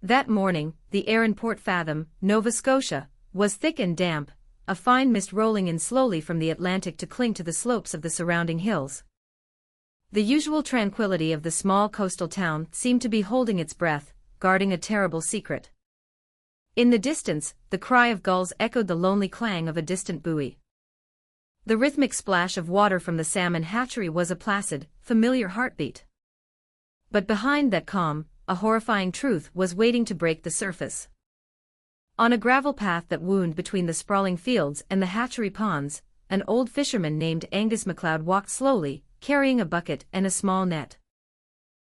That morning, the air in Port Fathom, Nova Scotia, was thick and damp, a fine mist rolling in slowly from the Atlantic to cling to the slopes of the surrounding hills. The usual tranquility of the small coastal town seemed to be holding its breath, guarding a terrible secret. In the distance, the cry of gulls echoed the lonely clang of a distant buoy. The rhythmic splash of water from the salmon hatchery was a placid, familiar heartbeat. But behind that calm, a horrifying truth was waiting to break the surface. On a gravel path that wound between the sprawling fields and the hatchery ponds, an old fisherman named Angus MacLeod walked slowly, carrying a bucket and a small net.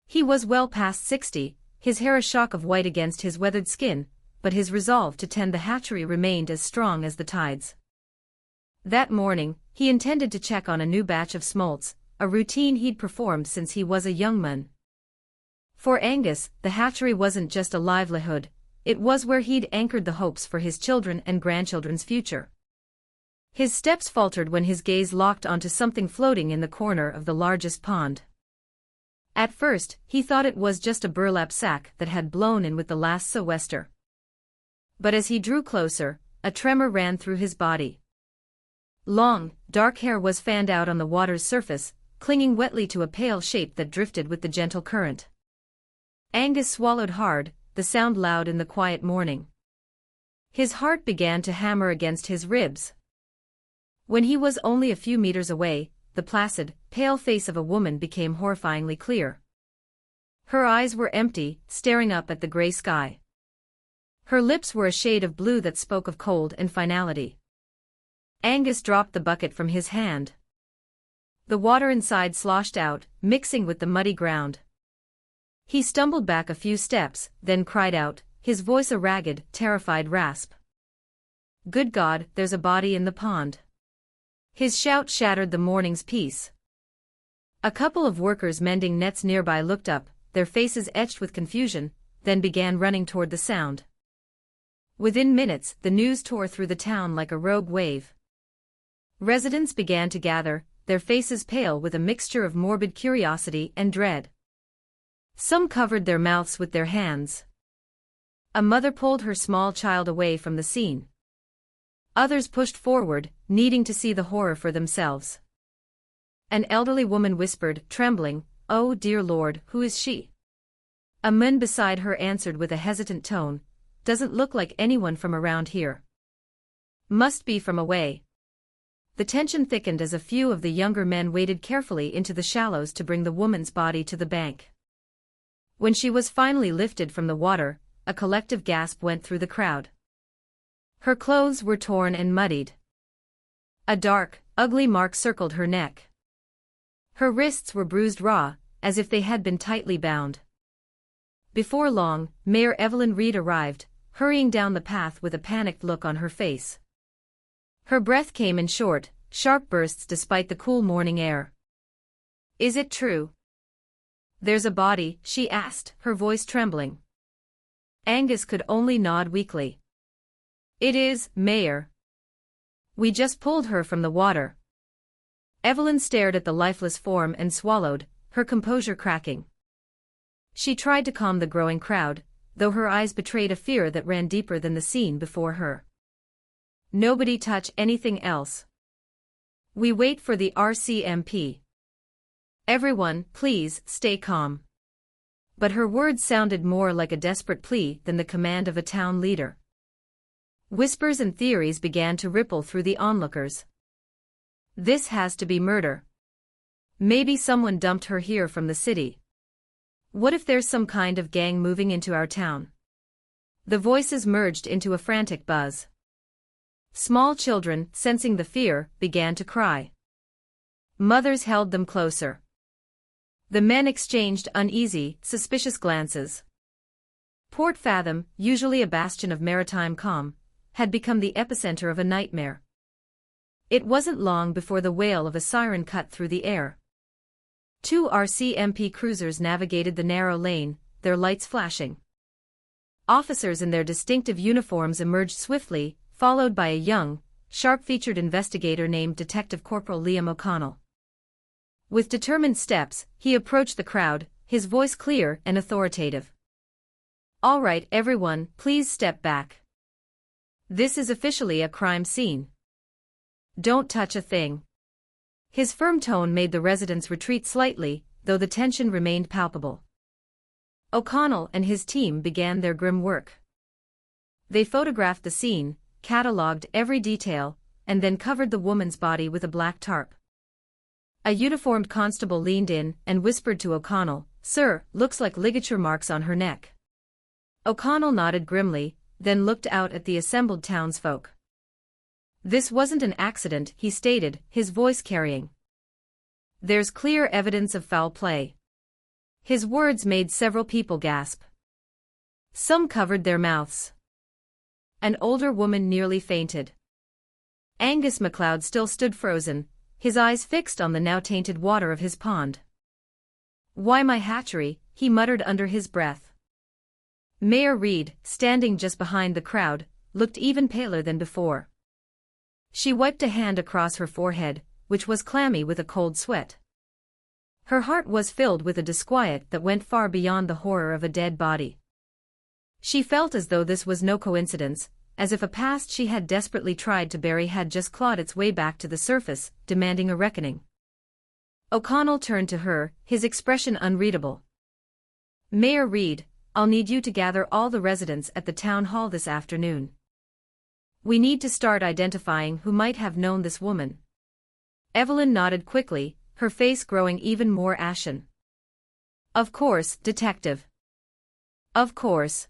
He was well past 60, his hair a shock of white against his weathered skin, but his resolve to tend the hatchery remained as strong as the tides. That morning, he intended to check on a new batch of smolts, a routine he'd performed since he was a young man. For Angus, the hatchery wasn't just a livelihood, it was where he'd anchored the hopes for his children and grandchildren's future. His steps faltered when his gaze locked onto something floating in the corner of the largest pond. At first, he thought it was just a burlap sack that had blown in with the last sou'wester. But as he drew closer, a tremor ran through his body. Long, dark hair was fanned out on the water's surface, clinging wetly to a pale shape that drifted with the gentle current. Angus swallowed hard, the sound loud in the quiet morning. His heart began to hammer against his ribs. When he was only a few meters away, the placid, pale face of a woman became horrifyingly clear. Her eyes were empty, staring up at the gray sky. Her lips were a shade of blue that spoke of cold and finality. Angus dropped the bucket from his hand. The water inside sloshed out, mixing with the muddy ground. He stumbled back a few steps, then cried out, his voice a ragged, terrified rasp. "Good God, there's a body in the pond." His shout shattered the morning's peace. A couple of workers mending nets nearby looked up, their faces etched with confusion, then began running toward the sound. Within minutes, the news tore through the town like a rogue wave. Residents began to gather, their faces pale with a mixture of morbid curiosity and dread. Some covered their mouths with their hands. A mother pulled her small child away from the scene. Others pushed forward, needing to see the horror for themselves. An elderly woman whispered, trembling, "Oh dear Lord, who is she?" A man beside her answered with a hesitant tone, "Doesn't look like anyone from around here. Must be from away." The tension thickened as a few of the younger men waded carefully into the shallows to bring the woman's body to the bank. When she was finally lifted from the water, a collective gasp went through the crowd. Her clothes were torn and muddied. A dark, ugly mark circled her neck. Her wrists were bruised raw, as if they had been tightly bound. Before long, Mayor Evelyn Reed arrived, hurrying down the path with a panicked look on her face. Her breath came in short, sharp bursts despite the cool morning air. "Is it true? There's a body?" she asked, her voice trembling. Angus could only nod weakly. "It is, Mayor. We just pulled her from the water." Evelyn stared at the lifeless form and swallowed, her composure cracking. She tried to calm the growing crowd, though her eyes betrayed a fear that ran deeper than the scene before her. "Nobody touch anything else. We wait for the RCMP. Everyone, please, stay calm." But her words sounded more like a desperate plea than the command of a town leader. Whispers and theories began to ripple through the onlookers. "This has to be murder. Maybe someone dumped her here from the city. What if there's some kind of gang moving into our town?" The voices merged into a frantic buzz. Small children, sensing the fear, began to cry. Mothers held them closer. The men exchanged uneasy, suspicious glances. Port Fathom, usually a bastion of maritime calm, had become the epicenter of a nightmare. It wasn't long before the wail of a siren cut through the air. 2 RCMP cruisers navigated the narrow lane, their lights flashing. Officers in their distinctive uniforms emerged swiftly, followed by a young, sharp-featured investigator named Detective Corporal Liam O'Connell. With determined steps, he approached the crowd, his voice clear and authoritative. All right, everyone, please step back. This is officially a crime scene. Don't touch a thing. His firm tone made the residents retreat slightly, though the tension remained palpable. O'Connell and his team began their grim work. They photographed the scene, catalogued every detail, and then covered the woman's body with a black tarp. A uniformed constable leaned in and whispered to O'Connell, "Sir, looks like ligature marks on her neck." O'Connell nodded grimly, then looked out at the assembled townsfolk. "This wasn't an accident," he stated, his voice carrying. "There's clear evidence of foul play." His words made several people gasp. Some covered their mouths. An older woman nearly fainted. Angus MacLeod still stood frozen, his eyes fixed on the now tainted water of his pond. "Why my hatchery?" he muttered under his breath. Mayor Reed, standing just behind the crowd, looked even paler than before. She wiped a hand across her forehead, which was clammy with a cold sweat. Her heart was filled with a disquiet that went far beyond the horror of a dead body. She felt as though this was no coincidence, as if a past she had desperately tried to bury had just clawed its way back to the surface, demanding a reckoning. O'Connell turned to her, his expression unreadable. "Mayor Reed, I'll need you to gather all the residents at the town hall this afternoon. We need to start identifying who might have known this woman." Evelyn nodded quickly, her face growing even more ashen. "Of course, Detective. Of course."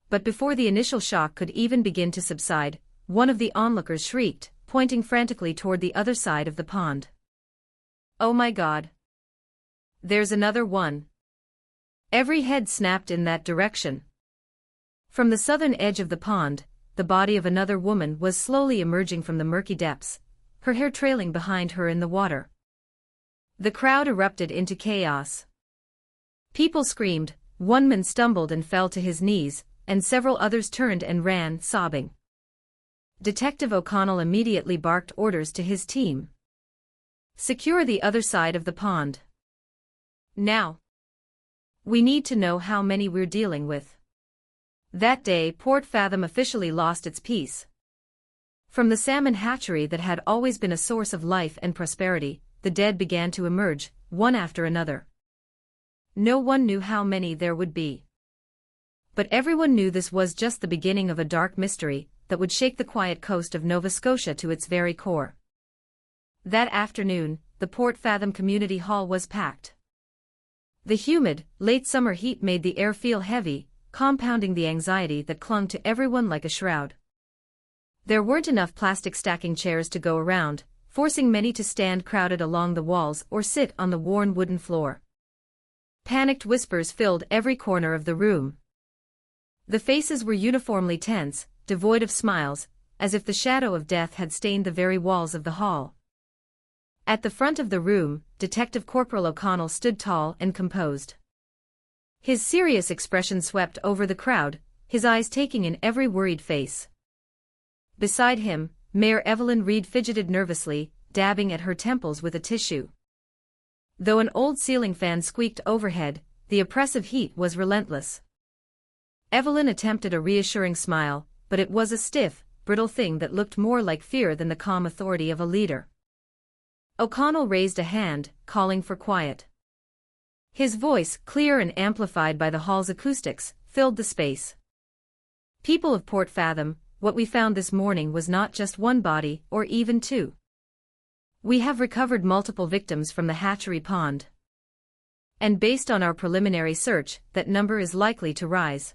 But before the initial shock could even begin to subside, one of the onlookers shrieked, pointing frantically toward the other side of the pond. "Oh my God! There's another one!" Every head snapped in that direction. From the southern edge of the pond, the body of another woman was slowly emerging from the murky depths, her hair trailing behind her in the water. The crowd erupted into chaos. People screamed, one man stumbled and fell to his knees, and several others turned and ran, sobbing. Detective O'Connell immediately barked orders to his team. "Secure the other side of the pond. Now. We need to know how many we're dealing with." That day Port Fathom officially lost its peace. From the salmon hatchery that had always been a source of life and prosperity, the dead began to emerge, one after another. No one knew how many there would be. But everyone knew this was just the beginning of a dark mystery that would shake the quiet coast of Nova Scotia to its very core. That afternoon, the Port Fathom Community Hall was packed. The humid, late summer heat made the air feel heavy, compounding the anxiety that clung to everyone like a shroud. There weren't enough plastic stacking chairs to go around, forcing many to stand crowded along the walls or sit on the worn wooden floor. Panicked whispers filled every corner of the room. The faces were uniformly tense, devoid of smiles, as if the shadow of death had stained the very walls of the hall. At the front of the room, Detective Corporal O'Connell stood tall and composed. His serious expression swept over the crowd, his eyes taking in every worried face. Beside him, Mayor Evelyn Reed fidgeted nervously, dabbing at her temples with a tissue. Though an old ceiling fan squeaked overhead, the oppressive heat was relentless. Evelyn attempted a reassuring smile, but it was a stiff, brittle thing that looked more like fear than the calm authority of a leader. O'Connell raised a hand, calling for quiet. His voice, clear and amplified by the hall's acoustics, filled the space. "People of Port Fathom, what we found this morning was not just one body, or even two. We have recovered multiple victims from the hatchery pond. And based on our preliminary search, that number is likely to rise."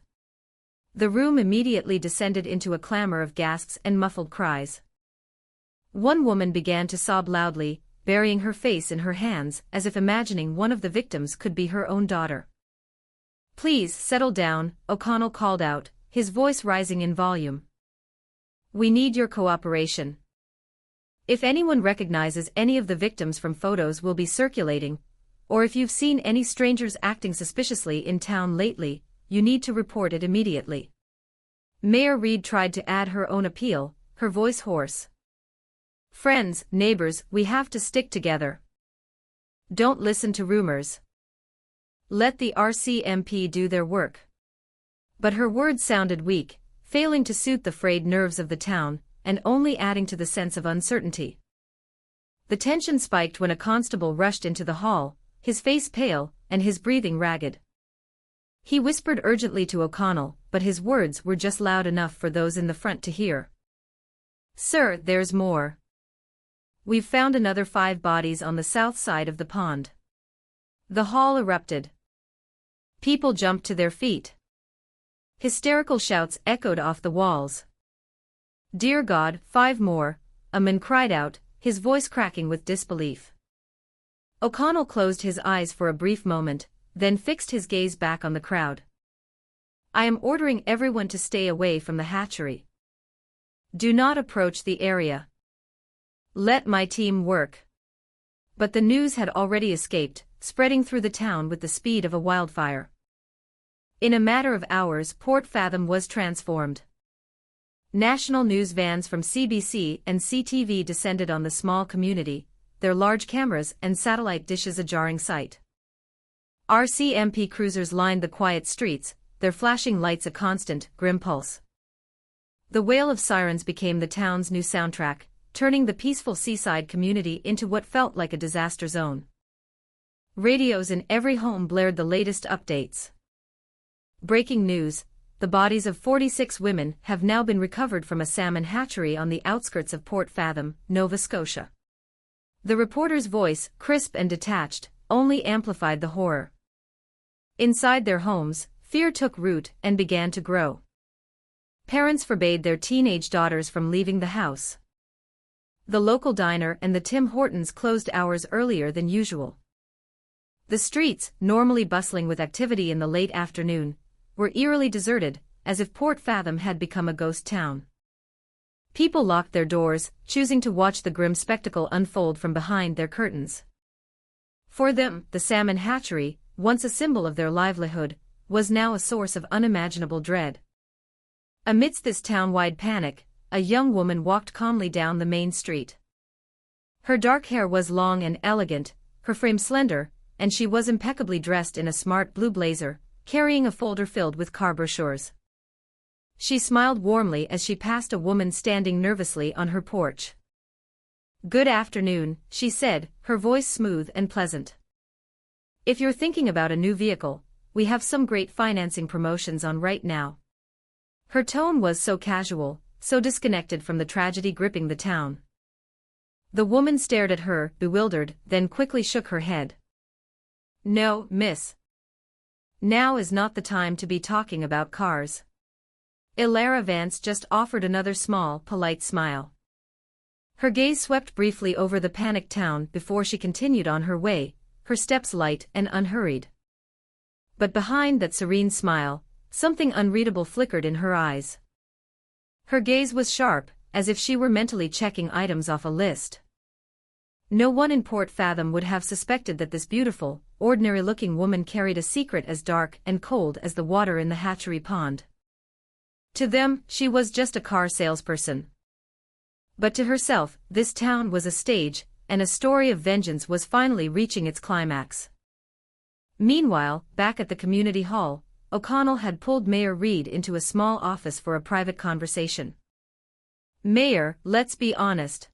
The room immediately descended into a clamor of gasps and muffled cries. One woman began to sob loudly, burying her face in her hands as if imagining one of the victims could be her own daughter. "Please settle down," O'Connell called out, his voice rising in volume. "We need your cooperation. If anyone recognizes any of the victims from photos we'll be circulating, or if you've seen any strangers acting suspiciously in town lately, you need to report it immediately." Mayor Reed tried to add her own appeal, her voice hoarse. "Friends, neighbors, we have to stick together. Don't listen to rumors. Let the RCMP do their work. But her words sounded weak, failing to soothe the frayed nerves of the town, and only adding to the sense of uncertainty. The tension spiked when a constable rushed into the hall, his face pale, and his breathing ragged. He whispered urgently to O'Connell, but his words were just loud enough for those in the front to hear. "Sir, there's more. We've found another 5 bodies on the south side of the pond." The hall erupted. People jumped to their feet. Hysterical shouts echoed off the walls. "Dear God, 5 more," a man cried out, his voice cracking with disbelief. O'Connell closed his eyes for a brief moment, then fixed his gaze back on the crowd. "I am ordering everyone to stay away from the hatchery. Do not approach the area. Let my team work." But the news had already escaped, spreading through the town with the speed of a wildfire. In a matter of hours, Port Fathom was transformed. National news vans from CBC and CTV descended on the small community, their large cameras and satellite dishes a jarring sight. RCMP cruisers lined the quiet streets, their flashing lights a constant, grim pulse. The wail of sirens became the town's new soundtrack, turning the peaceful seaside community into what felt like a disaster zone. Radios in every home blared the latest updates. Breaking news: the bodies of 46 women have now been recovered from a salmon hatchery on the outskirts of Port Fathom, Nova Scotia. The reporter's voice, crisp and detached, only amplified the horror. Inside their homes, fear took root and began to grow. Parents forbade their teenage daughters from leaving the house. The local diner and the Tim Hortons closed hours earlier than usual. The streets, normally bustling with activity in the late afternoon, were eerily deserted, as if Port Fathom had become a ghost town. People locked their doors, choosing to watch the grim spectacle unfold from behind their curtains. For them, the salmon hatchery, once a symbol of their livelihood, was now a source of unimaginable dread. Amidst this town-wide panic, a young woman walked calmly down the main street. Her dark hair was long and elegant, her frame slender, and she was impeccably dressed in a smart blue blazer, carrying a folder filled with car brochures. She smiled warmly as she passed a woman standing nervously on her porch. "Good afternoon," she said, her voice smooth and pleasant. "If you're thinking about a new vehicle, we have some great financing promotions on right now." Her tone was so casual, so disconnected from the tragedy gripping the town. The woman stared at her, bewildered, then quickly shook her head. "No, miss. Now is not the time to be talking about cars." Ilara Vance just offered another small, polite smile. Her gaze swept briefly over the panicked town before she continued on her way, her steps light and unhurried. But behind that serene smile, something unreadable flickered in her eyes. Her gaze was sharp, as if she were mentally checking items off a list. No one in Port Fathom would have suspected that this beautiful, ordinary-looking woman carried a secret as dark and cold as the water in the hatchery pond. To them, she was just a car salesperson. But to herself, this town was a stage, and a story of vengeance was finally reaching its climax. Meanwhile, back at the community hall, O'Connell had pulled Mayor Reed into a small office for a private conversation. "Mayor, let's be honest.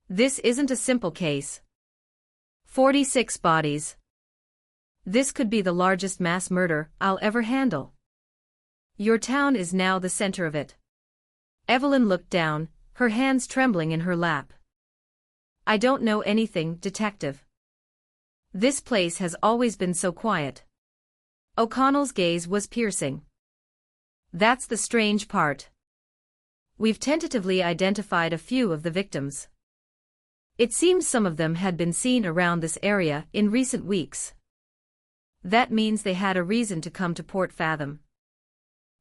This isn't a simple case. 46 bodies. This could be the largest mass murder I'll ever handle. Your town is now the center of it." Evelyn looked down, her hands trembling in her lap. "I don't know anything, detective. This place has always been so quiet." O'Connell's gaze was piercing. "That's the strange part. We've tentatively identified a few of the victims. It seems some of them had been seen around this area in recent weeks. That means they had a reason to come to Port Fathom.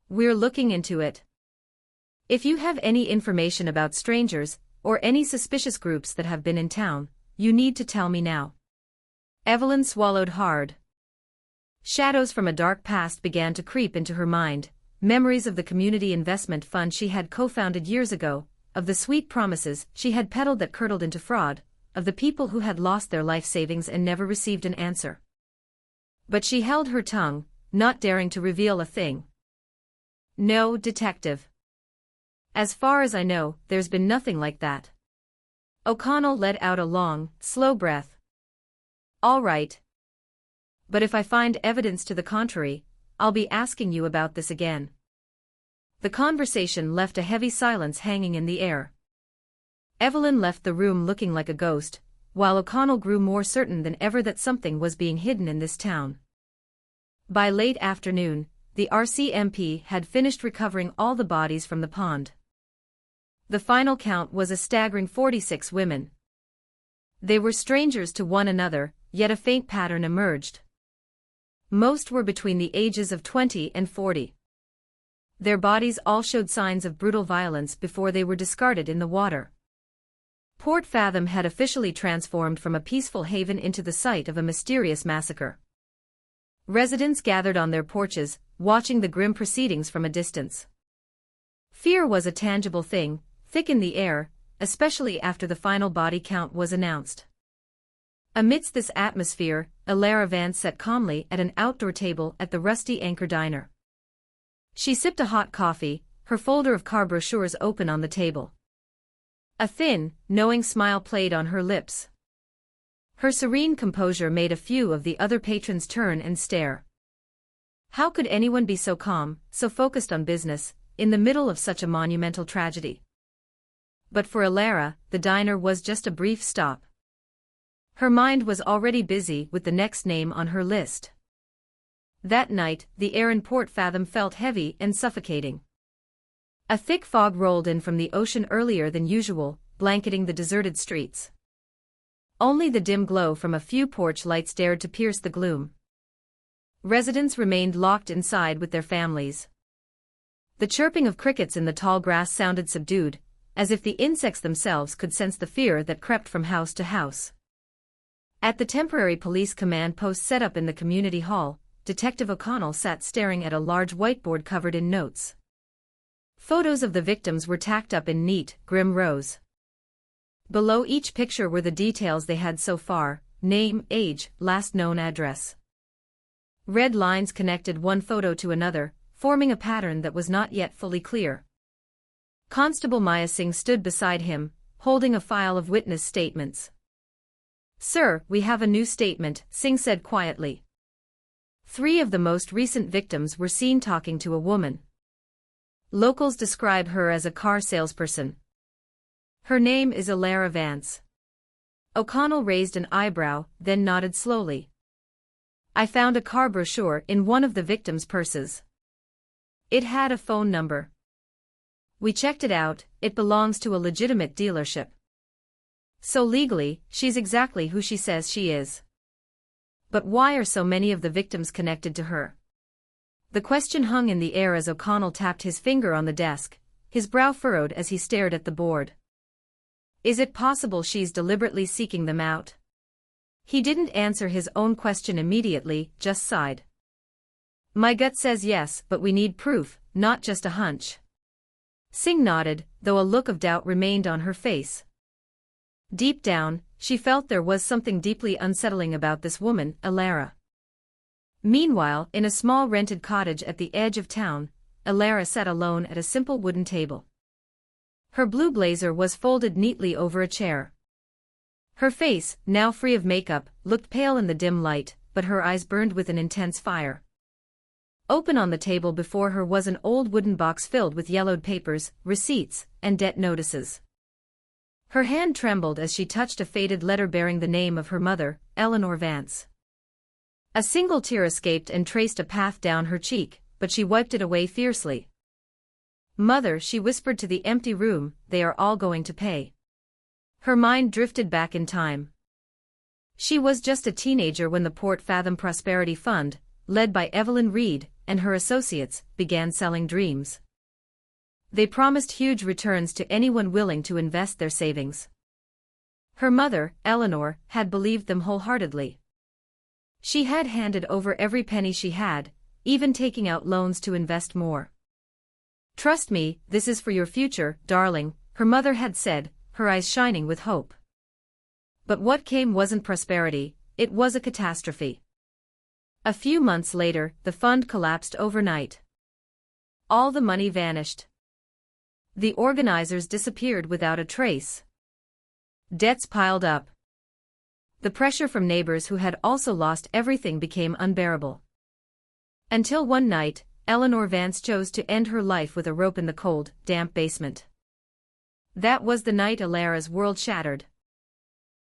We're looking into it. If you have any information about strangers, or any suspicious groups that have been in town, you need to tell me now." Evelyn swallowed hard. Shadows from a dark past began to creep into her mind, memories of the community investment fund she had co-founded years ago, of the sweet promises she had peddled that curdled into fraud, of the people who had lost their life savings and never received an answer. But she held her tongue, not daring to reveal a thing. No, detective. As far as I know, there's been nothing like that. O'Connell let out a long, slow breath. All right. But if I find evidence to the contrary, I'll be asking you about this again. The conversation left a heavy silence hanging in the air. Evelyn left the room looking like a ghost, while O'Connell grew more certain than ever that something was being hidden in this town. By late afternoon, the RCMP had finished recovering all the bodies from the pond. The final count was a staggering 46 women. They were strangers to one another, yet a faint pattern emerged. Most were between the ages of 20 and 40. Their bodies all showed signs of brutal violence before they were discarded in the water. Port Fathom had officially transformed from a peaceful haven into the site of a mysterious massacre. Residents gathered on their porches, watching the grim proceedings from a distance. Fear was a tangible thing, thick in the air, especially after the final body count was announced. Amidst this atmosphere, Alara Vance sat calmly at an outdoor table at the Rusty Anchor Diner. She sipped a hot coffee, her folder of car brochures open on the table. A thin, knowing smile played on her lips. Her serene composure made a few of the other patrons turn and stare. How could anyone be so calm, so focused on business, in the middle of such a monumental tragedy? But for Alara, the diner was just a brief stop. Her mind was already busy with the next name on her list. That night, the air in Port Fathom felt heavy and suffocating. A thick fog rolled in from the ocean earlier than usual, blanketing the deserted streets. Only the dim glow from a few porch lights dared to pierce the gloom. Residents remained locked inside with their families. The chirping of crickets in the tall grass sounded subdued, as if the insects themselves could sense the fear that crept from house to house. At the temporary police command post set up in the community hall, Detective O'Connell sat staring at a large whiteboard covered in notes. Photos of the victims were tacked up in neat, grim rows. Below each picture were the details they had so far: name, age, last known address. Red lines connected one photo to another, forming a pattern that was not yet fully clear. Constable Maya Singh stood beside him, holding a file of witness statements. "Sir, we have a new statement," Singh said quietly. 3 of the most recent victims were seen talking to a woman. Locals describe her as a car salesperson. Her name is Alara Vance. O'Connell raised an eyebrow, then nodded slowly. "I found a car brochure in one of the victims' purses. It had a phone number. We checked it out, it belongs to a legitimate dealership. So legally, she's exactly who she says she is. But why are so many of the victims connected to her?" The question hung in the air as O'Connell tapped his finger on the desk, his brow furrowed as he stared at the board. Is it possible she's deliberately seeking them out? He didn't answer his own question immediately, just sighed. "My gut says yes, but we need proof, not just a hunch." Singh nodded, though a look of doubt remained on her face. Deep down, she felt there was something deeply unsettling about this woman, Alara. Meanwhile, in a small rented cottage at the edge of town, Alara sat alone at a simple wooden table. Her blue blazer was folded neatly over a chair. Her face, now free of makeup, looked pale in the dim light, but her eyes burned with an intense fire. Open on the table before her was an old wooden box filled with yellowed papers, receipts, and debt notices. Her hand trembled as she touched a faded letter bearing the name of her mother, Eleanor Vance. A single tear escaped and traced a path down her cheek, but she wiped it away fiercely. "Mother," she whispered to the empty room, "they are all going to pay." Her mind drifted back in time. She was just a teenager when the Port Fathom Prosperity Fund, led by Evelyn Reed and her associates, began selling dreams. They promised huge returns to anyone willing to invest their savings. Her mother, Eleanor, had believed them wholeheartedly. She had handed over every penny she had, even taking out loans to invest more. "Trust me, this is for your future, darling," her mother had said, her eyes shining with hope. But what came wasn't prosperity, it was a catastrophe. A few months later, the fund collapsed overnight. All the money vanished. The organizers disappeared without a trace. Debts piled up. The pressure from neighbors who had also lost everything became unbearable. Until one night, Eleanor Vance chose to end her life with a rope in the cold, damp basement. That was the night Alara's world shattered.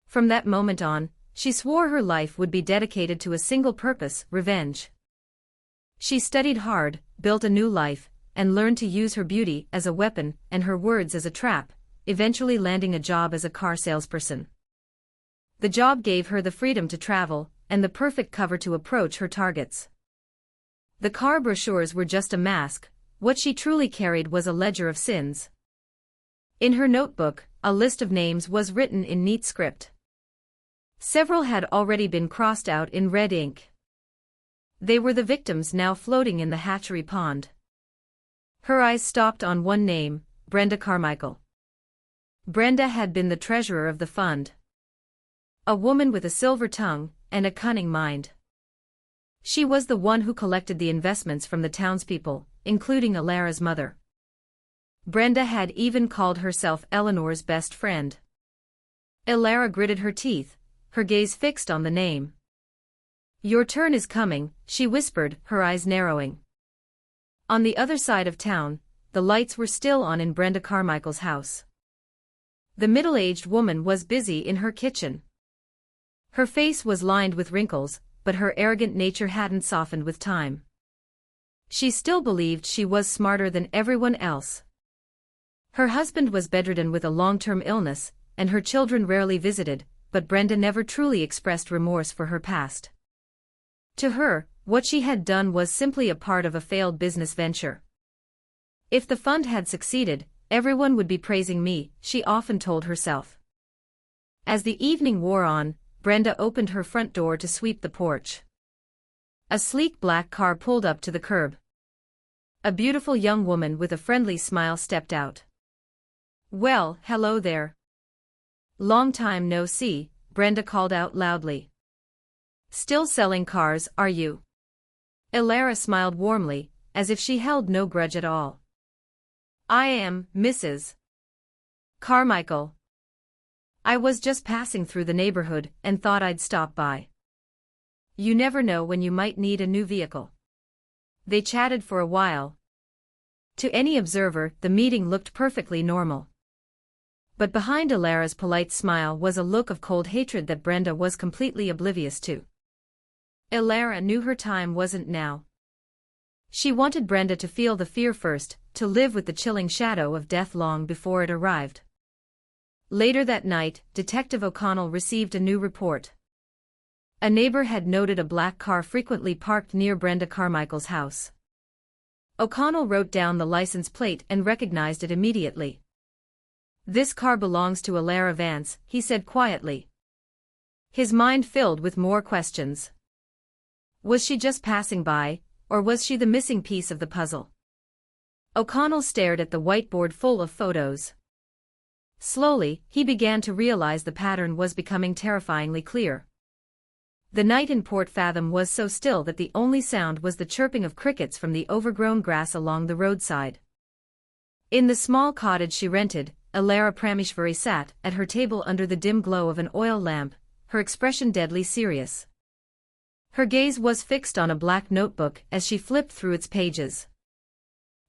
From that moment on, she swore her life would be dedicated to a single purpose: revenge. She studied hard, built a new life, and learned to use her beauty as a weapon and her words as a trap, eventually landing a job as a car salesperson. The job gave her the freedom to travel, and the perfect cover to approach her targets. The car brochures were just a mask. What she truly carried was a ledger of sins. In her notebook, a list of names was written in neat script. Several had already been crossed out in red ink. They were the victims now floating in the hatchery pond. Her eyes stopped on one name: Brenda Carmichael. Brenda had been the treasurer of the fund. A woman with a silver tongue and a cunning mind. She was the one who collected the investments from the townspeople, including Alara's mother. Brenda had even called herself Eleanor's best friend. Alara gritted her teeth, her gaze fixed on the name. "Your turn is coming," she whispered, her eyes narrowing. On the other side of town, the lights were still on in Brenda Carmichael's house. The middle-aged woman was busy in her kitchen. Her face was lined with wrinkles, but her arrogant nature hadn't softened with time. She still believed she was smarter than everyone else. Her husband was bedridden with a long-term illness, and her children rarely visited, but Brenda never truly expressed remorse for her past. To her, what she had done was simply a part of a failed business venture. "If the fund had succeeded, everyone would be praising me," she often told herself. As the evening wore on, Brenda opened her front door to sweep the porch. A sleek black car pulled up to the curb. A beautiful young woman with a friendly smile stepped out. "Well, hello there. Long time no see," Brenda called out loudly. "Still selling cars, are you?" Alara smiled warmly, as if she held no grudge at all. "I am, Mrs. Carmichael. I was just passing through the neighborhood and thought I'd stop by. You never know when you might need a new vehicle." They chatted for a while. To any observer, the meeting looked perfectly normal. But behind Alara's polite smile was a look of cold hatred that Brenda was completely oblivious to. Alara knew her time wasn't now. She wanted Brenda to feel the fear first, to live with the chilling shadow of death long before it arrived. Later that night, Detective O'Connell received a new report. A neighbor had noted a black car frequently parked near Brenda Carmichael's house. O'Connell wrote down the license plate and recognized it immediately. "This car belongs to Alara Vance," he said quietly. His mind filled with more questions. Was she just passing by, or was she the missing piece of the puzzle? O'Connell stared at the whiteboard full of photos. Slowly, he began to realize the pattern was becoming terrifyingly clear. The night in Port Fathom was so still that the only sound was the chirping of crickets from the overgrown grass along the roadside. In the small cottage she rented, Alara Prameshwari sat at her table under the dim glow of an oil lamp, her expression deadly serious. Her gaze was fixed on a black notebook as she flipped through its pages.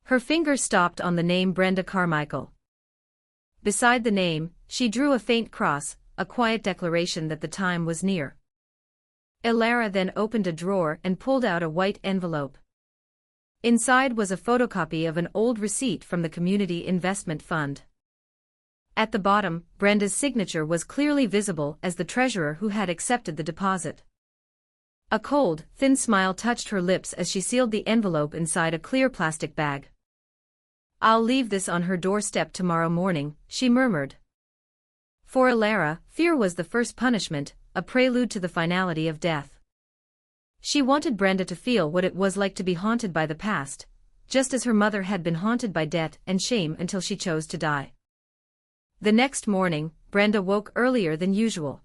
Her finger stopped on the name Brenda Carmichael. Beside the name, she drew a faint cross, a quiet declaration that the time was near. Alara then opened a drawer and pulled out a white envelope. Inside was a photocopy of an old receipt from the Community Investment Fund. At the bottom, Brenda's signature was clearly visible as the treasurer who had accepted the deposit. A cold, thin smile touched her lips as she sealed the envelope inside a clear plastic bag. "I'll leave this on her doorstep tomorrow morning," she murmured. For Alara, fear was the first punishment, a prelude to the finality of death. She wanted Brenda to feel what it was like to be haunted by the past, just as her mother had been haunted by debt and shame until she chose to die. The next morning, Brenda woke earlier than usual.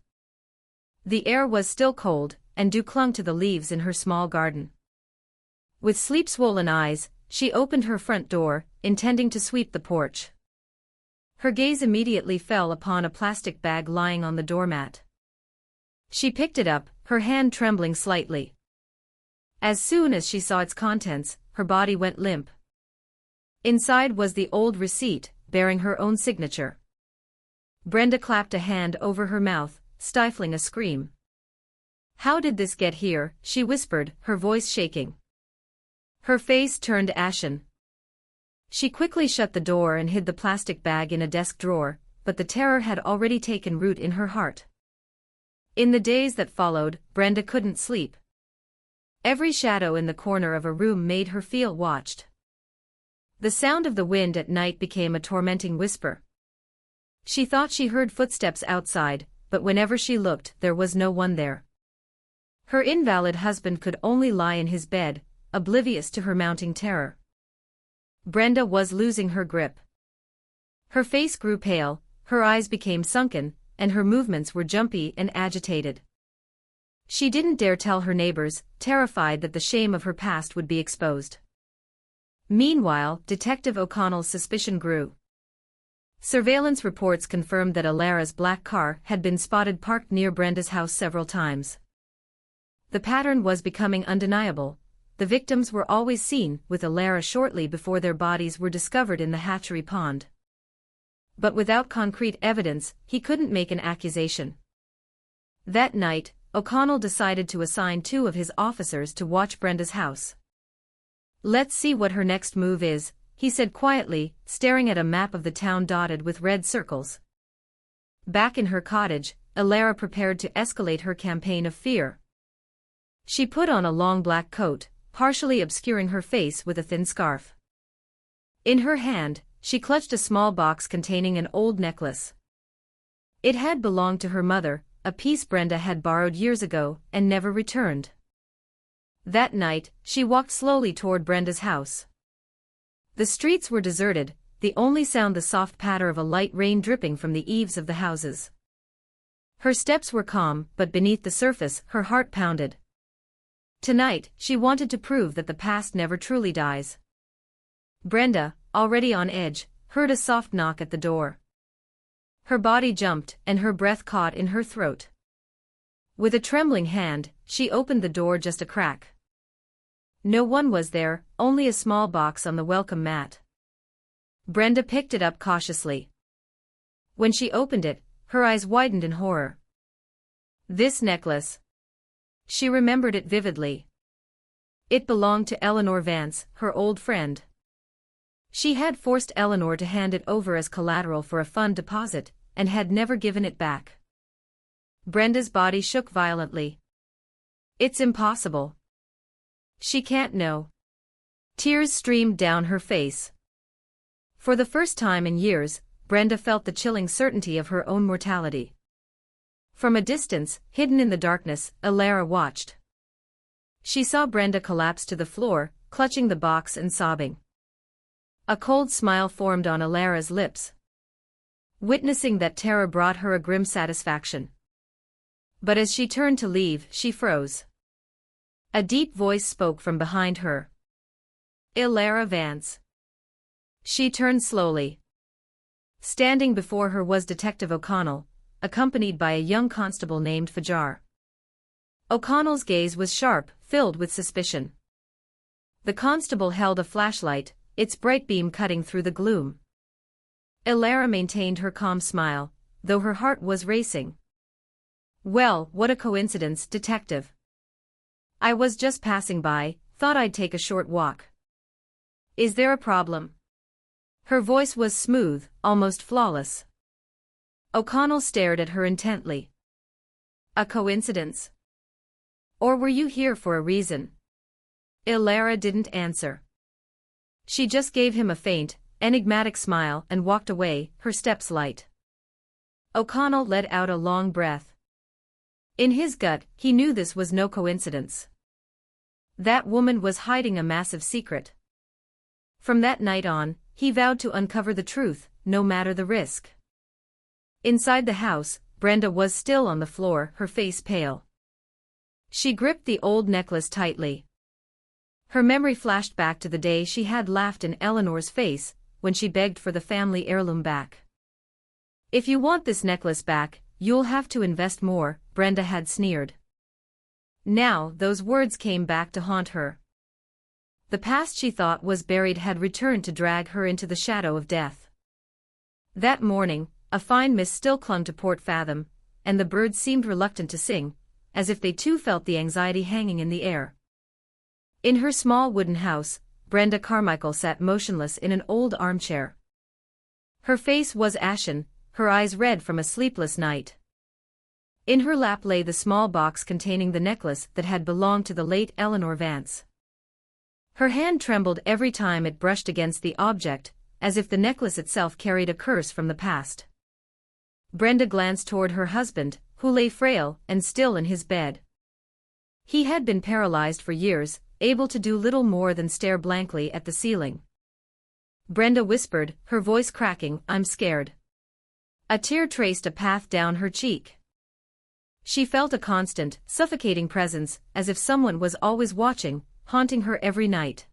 The air was still cold, and dew clung to the leaves in her small garden. With sleep-swollen eyes, she opened her front door, intending to sweep the porch. Her gaze immediately fell upon a plastic bag lying on the doormat. She picked it up, her hand trembling slightly. As soon as she saw its contents, her body went limp. Inside was the old receipt, bearing her own signature. Brenda clapped a hand over her mouth, stifling a scream. "How did this get here?" she whispered, her voice shaking. Her face turned ashen. She quickly shut the door and hid the plastic bag in a desk drawer, but the terror had already taken root in her heart. In the days that followed, Brenda couldn't sleep. Every shadow in the corner of a room made her feel watched. The sound of the wind at night became a tormenting whisper. She thought she heard footsteps outside, but whenever she looked, there was no one there. Her invalid husband could only lie in his bed, oblivious to her mounting terror. Brenda was losing her grip. Her face grew pale, her eyes became sunken, and her movements were jumpy and agitated. She didn't dare tell her neighbors, terrified that the shame of her past would be exposed. Meanwhile, Detective O'Connell's suspicion grew. Surveillance reports confirmed that Alara's black car had been spotted parked near Brenda's house several times. The pattern was becoming undeniable. The victims were always seen with Alara shortly before their bodies were discovered in the hatchery pond. But without concrete evidence, he couldn't make an accusation. That night, O'Connell decided to assign 2 of his officers to watch Brenda's house. "Let's see what her next move is," he said quietly, staring at a map of the town dotted with red circles. Back in her cottage, Alara prepared to escalate her campaign of fear. She put on a long black coat, partially obscuring her face with a thin scarf. In her hand, she clutched a small box containing an old necklace. It had belonged to her mother, a piece Brenda had borrowed years ago and never returned. That night, she walked slowly toward Brenda's house. The streets were deserted, the only sound the soft patter of a light rain dripping from the eaves of the houses. Her steps were calm, but beneath the surface, her heart pounded. Tonight, she wanted to prove that the past never truly dies. Brenda, already on edge, heard a soft knock at the door. Her body jumped, and her breath caught in her throat. With a trembling hand, she opened the door just a crack. No one was there, only a small box on the welcome mat. Brenda picked it up cautiously. When she opened it, her eyes widened in horror. This necklace. She remembered it vividly. It belonged to Eleanor Vance, her old friend. She had forced Eleanor to hand it over as collateral for a fund deposit, and had never given it back. Brenda's body shook violently. "It's impossible. She can't know." Tears streamed down her face. For the first time in years, Brenda felt the chilling certainty of her own mortality. From a distance, hidden in the darkness, Alara watched. She saw Brenda collapse to the floor, clutching the box and sobbing. A cold smile formed on Alara's lips. Witnessing that terror brought her a grim satisfaction. But as she turned to leave, she froze. A deep voice spoke from behind her. "Alara Vance." She turned slowly. Standing before her was Detective O'Connell, accompanied by a young constable named Fajar. O'Connell's gaze was sharp, filled with suspicion. The constable held a flashlight, its bright beam cutting through the gloom. Alara maintained her calm smile, though her heart was racing. "Well, what a coincidence, Detective. I was just passing by, thought I'd take a short walk. Is there a problem?" Her voice was smooth, almost flawless. O'Connell stared at her intently. "A coincidence? Or were you here for a reason?" Alara didn't answer. She just gave him a faint, enigmatic smile and walked away, her steps light. O'Connell let out a long breath. In his gut, he knew this was no coincidence. That woman was hiding a massive secret. From that night on, he vowed to uncover the truth, no matter the risk. Inside the house, Brenda was still on the floor, her face pale. She gripped the old necklace tightly. Her memory flashed back to the day she had laughed in Eleanor's face, when she begged for the family heirloom back. "If you want this necklace back, you'll have to invest more," Brenda had sneered. Now, those words came back to haunt her. The past she thought was buried had returned to drag her into the shadow of death. That morning, a fine mist still clung to Port Fathom, and the birds seemed reluctant to sing, as if they too felt the anxiety hanging in the air. In her small wooden house, Brenda Carmichael sat motionless in an old armchair. Her face was ashen, her eyes red from a sleepless night. In her lap lay the small box containing the necklace that had belonged to the late Eleanor Vance. Her hand trembled every time it brushed against the object, as if the necklace itself carried a curse from the past. Brenda glanced toward her husband, who lay frail and still in his bed. He had been paralyzed for years, able to do little more than stare blankly at the ceiling. Brenda whispered, her voice cracking, "I'm scared." A tear traced a path down her cheek. She felt a constant, suffocating presence, as if someone was always watching, haunting her every night.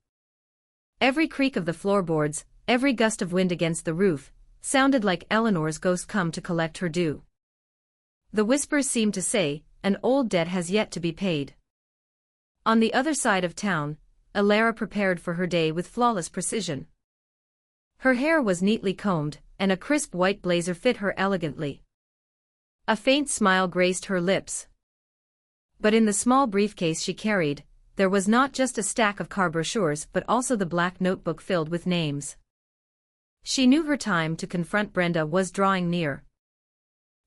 Every creak of the floorboards, every gust of wind against the roof, sounded like Eleanor's ghost come to collect her due. The whispers seemed to say, "An old debt has yet to be paid." On the other side of town, Elara prepared for her day with flawless precision. Her hair was neatly combed, and a crisp white blazer fit her elegantly. A faint smile graced her lips. But in the small briefcase she carried, there was not just a stack of car brochures but also the black notebook filled with names. She knew her time to confront Brenda was drawing near.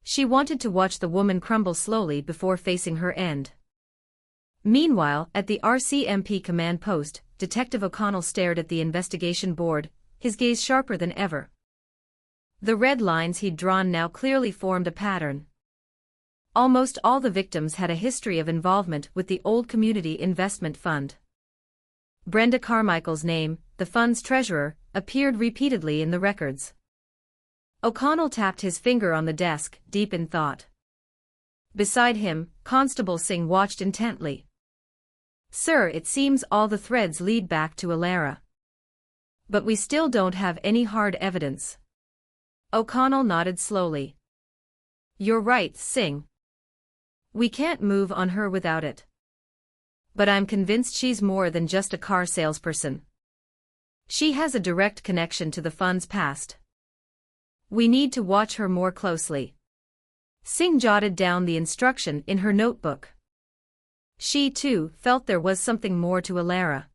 She wanted to watch the woman crumble slowly before facing her end. Meanwhile, at the RCMP command post, Detective O'Connell stared at the investigation board, his gaze sharper than ever. The red lines he'd drawn now clearly formed a pattern. Almost all the victims had a history of involvement with the old Community Investment Fund. Brenda Carmichael's name, the fund's treasurer, appeared repeatedly in the records. O'Connell tapped his finger on the desk, deep in thought. Beside him, Constable Singh watched intently. "Sir, it seems all the threads lead back to Elara. But we still don't have any hard evidence." O'Connell nodded slowly. "You're right, Singh. We can't move on her without it. But I'm convinced she's more than just a car salesperson. She has a direct connection to the fund's past. We need to watch her more closely." Singh jotted down the instruction in her notebook. She, too, felt there was something more to Elara.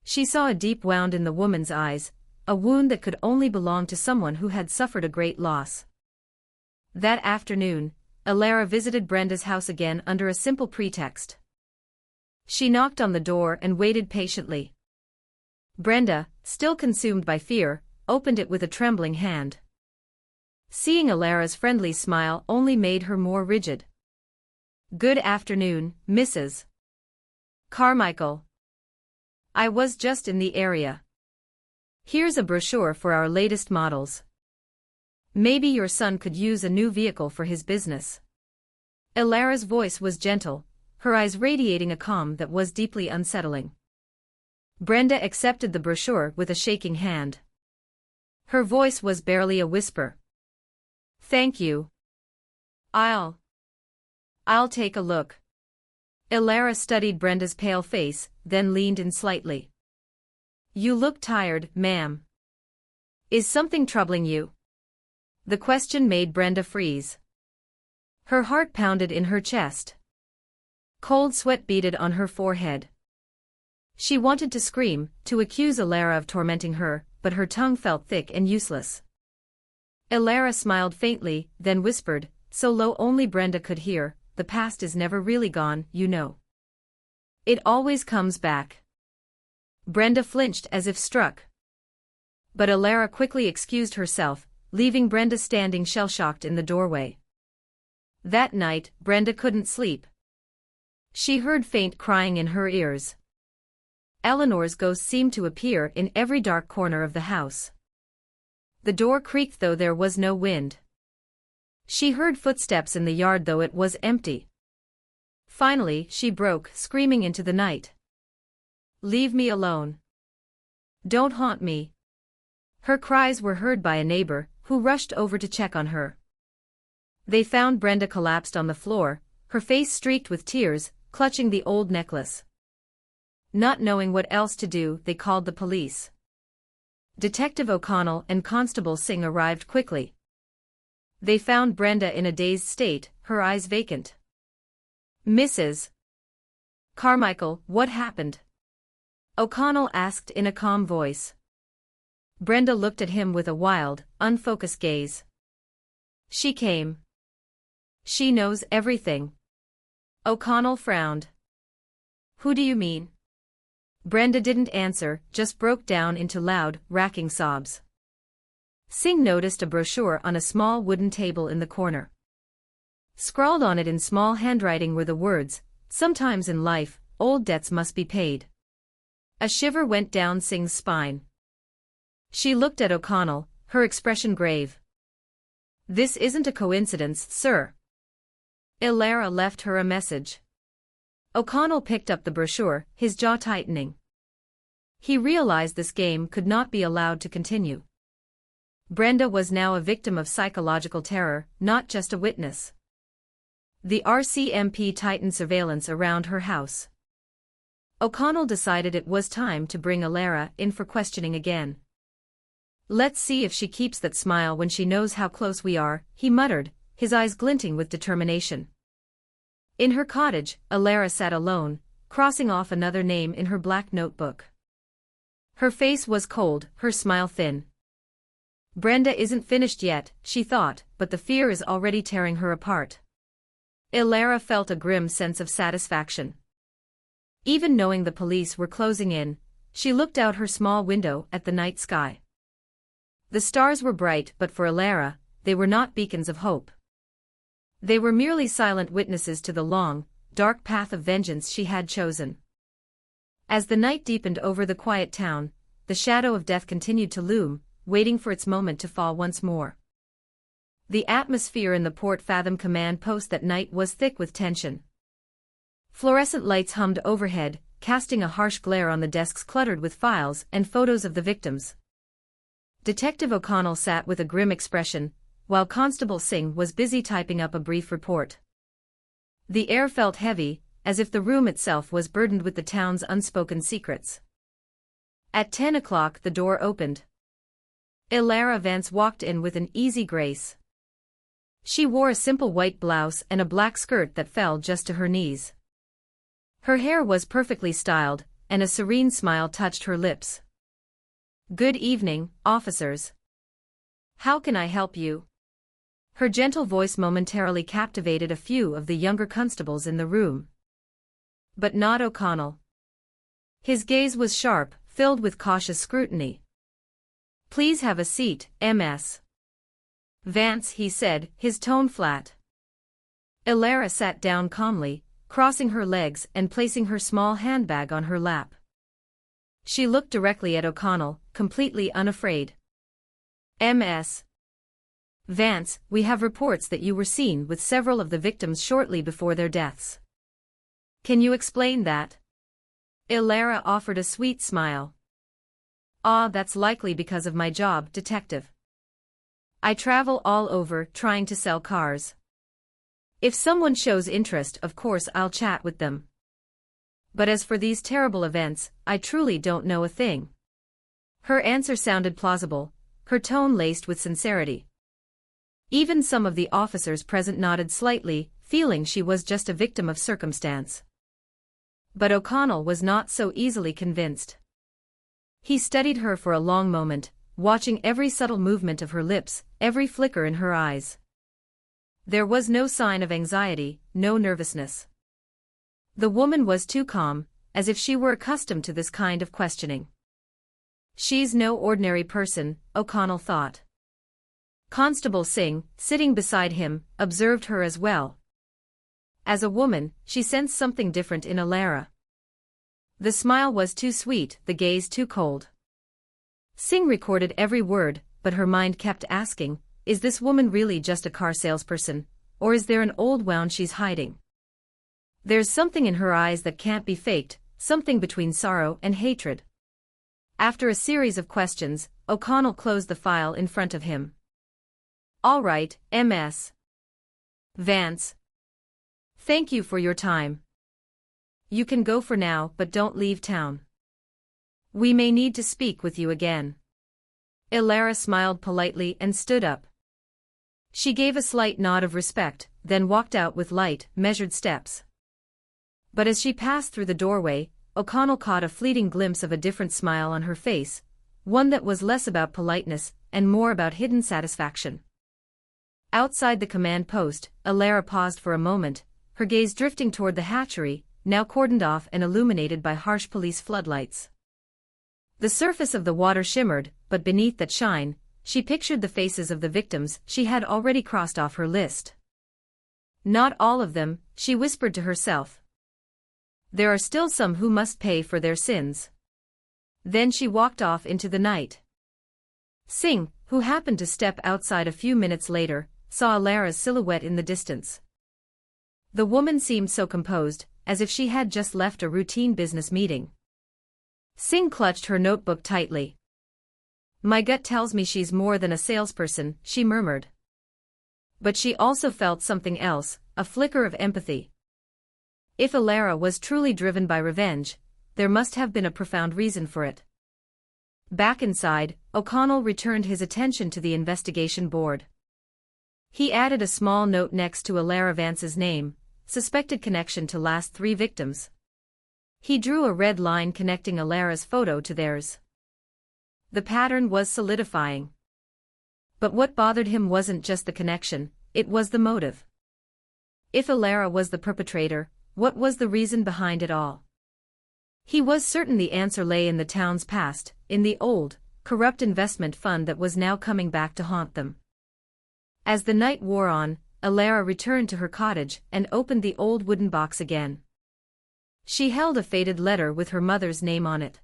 She saw a deep wound in the woman's eyes, a wound that could only belong to someone who had suffered a great loss. That afternoon, Elara visited Brenda's house again under a simple pretext. She knocked on the door and waited patiently. Brenda, still consumed by fear, opened it with a trembling hand. Seeing Elara's friendly smile only made her more rigid. "Good afternoon, Mrs. Carmichael. I was just in the area. Here's a brochure for our latest models. Maybe your son could use a new vehicle for his business." Elara's voice was gentle, her eyes radiating a calm that was deeply unsettling. Brenda accepted the brochure with a shaking hand. Her voice was barely a whisper. "Thank you. I'll take a look." Elara studied Brenda's pale face, then leaned in slightly. "You look tired, ma'am. Is something troubling you?" The question made Brenda freeze. Her heart pounded in her chest. Cold sweat beaded on her forehead. She wanted to scream, to accuse Elara of tormenting her, but her tongue felt thick and useless. Elara smiled faintly, then whispered, so low only Brenda could hear, "The past is never really gone, you know. It always comes back." Brenda flinched as if struck. But Elara quickly excused herself, leaving Brenda standing shell-shocked in the doorway. That night, Brenda couldn't sleep. She heard faint crying in her ears. Eleanor's ghost seemed to appear in every dark corner of the house. The door creaked though there was no wind. She heard footsteps in the yard though it was empty. Finally, she broke, screaming into the night. Leave me alone. Don't haunt me. Her cries were heard by a neighbor, who rushed over to check on her. They found Brenda collapsed on the floor, her face streaked with tears, clutching the old necklace. Not knowing what else to do, they called the police. Detective O'Connell and Constable Singh arrived quickly. They found Brenda in a dazed state, her eyes vacant. Mrs. Carmichael, what happened? O'Connell asked in a calm voice. Brenda looked at him with a wild, unfocused gaze. She came. She knows everything. O'Connell frowned. Who do you mean? Brenda didn't answer, just broke down into loud, racking sobs. Singh noticed a brochure on a small wooden table in the corner. Scrawled on it in small handwriting were the words, "Sometimes in life, old debts must be paid." A shiver went down Singh's spine. She looked at O'Connell, her expression grave. This isn't a coincidence, sir. Ilara left her a message. O'Connell picked up the brochure, his jaw tightening. He realized this game could not be allowed to continue. Brenda was now a victim of psychological terror, not just a witness. The RCMP tightened surveillance around her house. O'Connell decided it was time to bring Ilara in for questioning again. Let's see if she keeps that smile when she knows how close we are, he muttered, his eyes glinting with determination. In her cottage, Ilara sat alone, crossing off another name in her black notebook. Her face was cold, her smile thin. Brenda isn't finished yet, she thought, but the fear is already tearing her apart. Ilara felt a grim sense of satisfaction. Even knowing the police were closing in, she looked out her small window at the night sky. The stars were bright, but for Ilara, they were not beacons of hope. They were merely silent witnesses to the long, dark path of vengeance she had chosen. As the night deepened over the quiet town, the shadow of death continued to loom, waiting for its moment to fall once more. The atmosphere in the Port Fathom command post that night was thick with tension. Fluorescent lights hummed overhead, casting a harsh glare on the desks cluttered with files and photos of the victims. Detective O'Connell sat with a grim expression, while Constable Singh was busy typing up a brief report. The air felt heavy, as if the room itself was burdened with the town's unspoken secrets. At 10 o'clock the door opened. Ilara Vance walked in with an easy grace. She wore a simple white blouse and a black skirt that fell just to her knees. Her hair was perfectly styled, and a serene smile touched her lips. Good evening, officers. How can I help you? Her gentle voice momentarily captivated a few of the younger constables in the room. But not O'Connell. His gaze was sharp, filled with cautious scrutiny. Please have a seat, Ms. Vance, he said, his tone flat. Ilara sat down calmly, crossing her legs and placing her small handbag on her lap. She looked directly at O'Connell, completely unafraid. Ms. Vance, we have reports that you were seen with several of the victims shortly before their deaths. Can you explain that? Ilara offered a sweet smile. Ah, that's likely because of my job, detective. I travel all over trying to sell cars. If someone shows interest, of course I'll chat with them. But as for these terrible events, I truly don't know a thing. Her answer sounded plausible, her tone laced with sincerity. Even some of the officers present nodded slightly, feeling she was just a victim of circumstance. But O'Connell was not so easily convinced. He studied her for a long moment, watching every subtle movement of her lips, every flicker in her eyes. There was no sign of anxiety, no nervousness. The woman was too calm, as if she were accustomed to this kind of questioning. She's no ordinary person, O'Connell thought. Constable Singh, sitting beside him, observed her as well. As a woman, she sensed something different in Ilara. The smile was too sweet, the gaze too cold. Singh recorded every word, but her mind kept asking, is this woman really just a car salesperson, or is there an old wound she's hiding? There's something in her eyes that can't be faked, something between sorrow and hatred. After a series of questions, O'Connell closed the file in front of him. "All right, Ms. Vance. Thank you for your time. You can go for now, but don't leave town. We may need to speak with you again." Elara smiled politely and stood up. She gave a slight nod of respect, then walked out with light, measured steps. But as she passed through the doorway, O'Connell caught a fleeting glimpse of a different smile on her face, one that was less about politeness and more about hidden satisfaction. Outside the command post, Elara paused for a moment, her gaze drifting toward the hatchery, now cordoned off and illuminated by harsh police floodlights. The surface of the water shimmered, but beneath that shine, she pictured the faces of the victims she had already crossed off her list. Not all of them, she whispered to herself. There are still some who must pay for their sins. Then she walked off into the night. Singh, who happened to step outside a few minutes later, saw Elara's silhouette in the distance. The woman seemed so composed, as if she had just left a routine business meeting. Singh clutched her notebook tightly. "My gut tells me she's more than a salesperson," she murmured. But she also felt something else, a flicker of empathy. If Elara was truly driven by revenge, there must have been a profound reason for it. Back inside, O'Connell returned his attention to the investigation board. He added a small note next to Elara Vance's name, suspected connection to last 3 victims. He drew a red line connecting Elara's photo to theirs. The pattern was solidifying. But what bothered him wasn't just the connection, it was the motive. If Elara was the perpetrator, what was the reason behind it all? He was certain the answer lay in the town's past, in the old, corrupt investment fund that was now coming back to haunt them. As the night wore on, Elara returned to her cottage and opened the old wooden box again. She held a faded letter with her mother's name on it.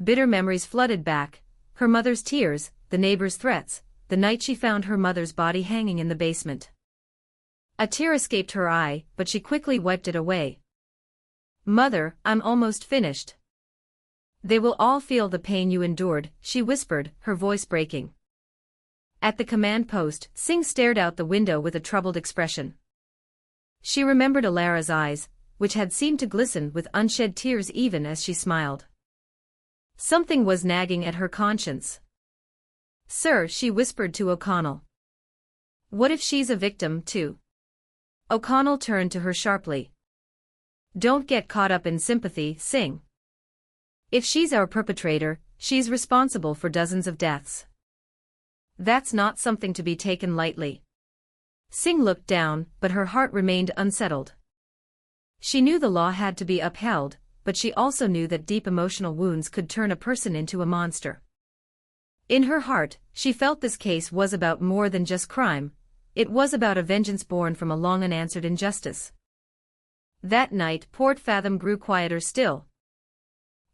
Bitter memories flooded back, her mother's tears, the neighbor's threats, the night she found her mother's body hanging in the basement. A tear escaped her eye, but she quickly wiped it away. "Mother, I'm almost finished. They will all feel the pain you endured," she whispered, her voice breaking. At the command post, Singh stared out the window with a troubled expression. She remembered Elara's eyes, which had seemed to glisten with unshed tears even as she smiled. Something was nagging at her conscience. "Sir," she whispered to O'Connell. "What if she's a victim, too?" O'Connell turned to her sharply. "Don't get caught up in sympathy, Singh. If she's our perpetrator, she's responsible for dozens of deaths. That's not something to be taken lightly." Singh looked down, but her heart remained unsettled. She knew the law had to be upheld, but she also knew that deep emotional wounds could turn a person into a monster. In her heart, she felt this case was about more than just crime, it was about a vengeance born from a long unanswered injustice. That night, Port Fathom grew quieter still.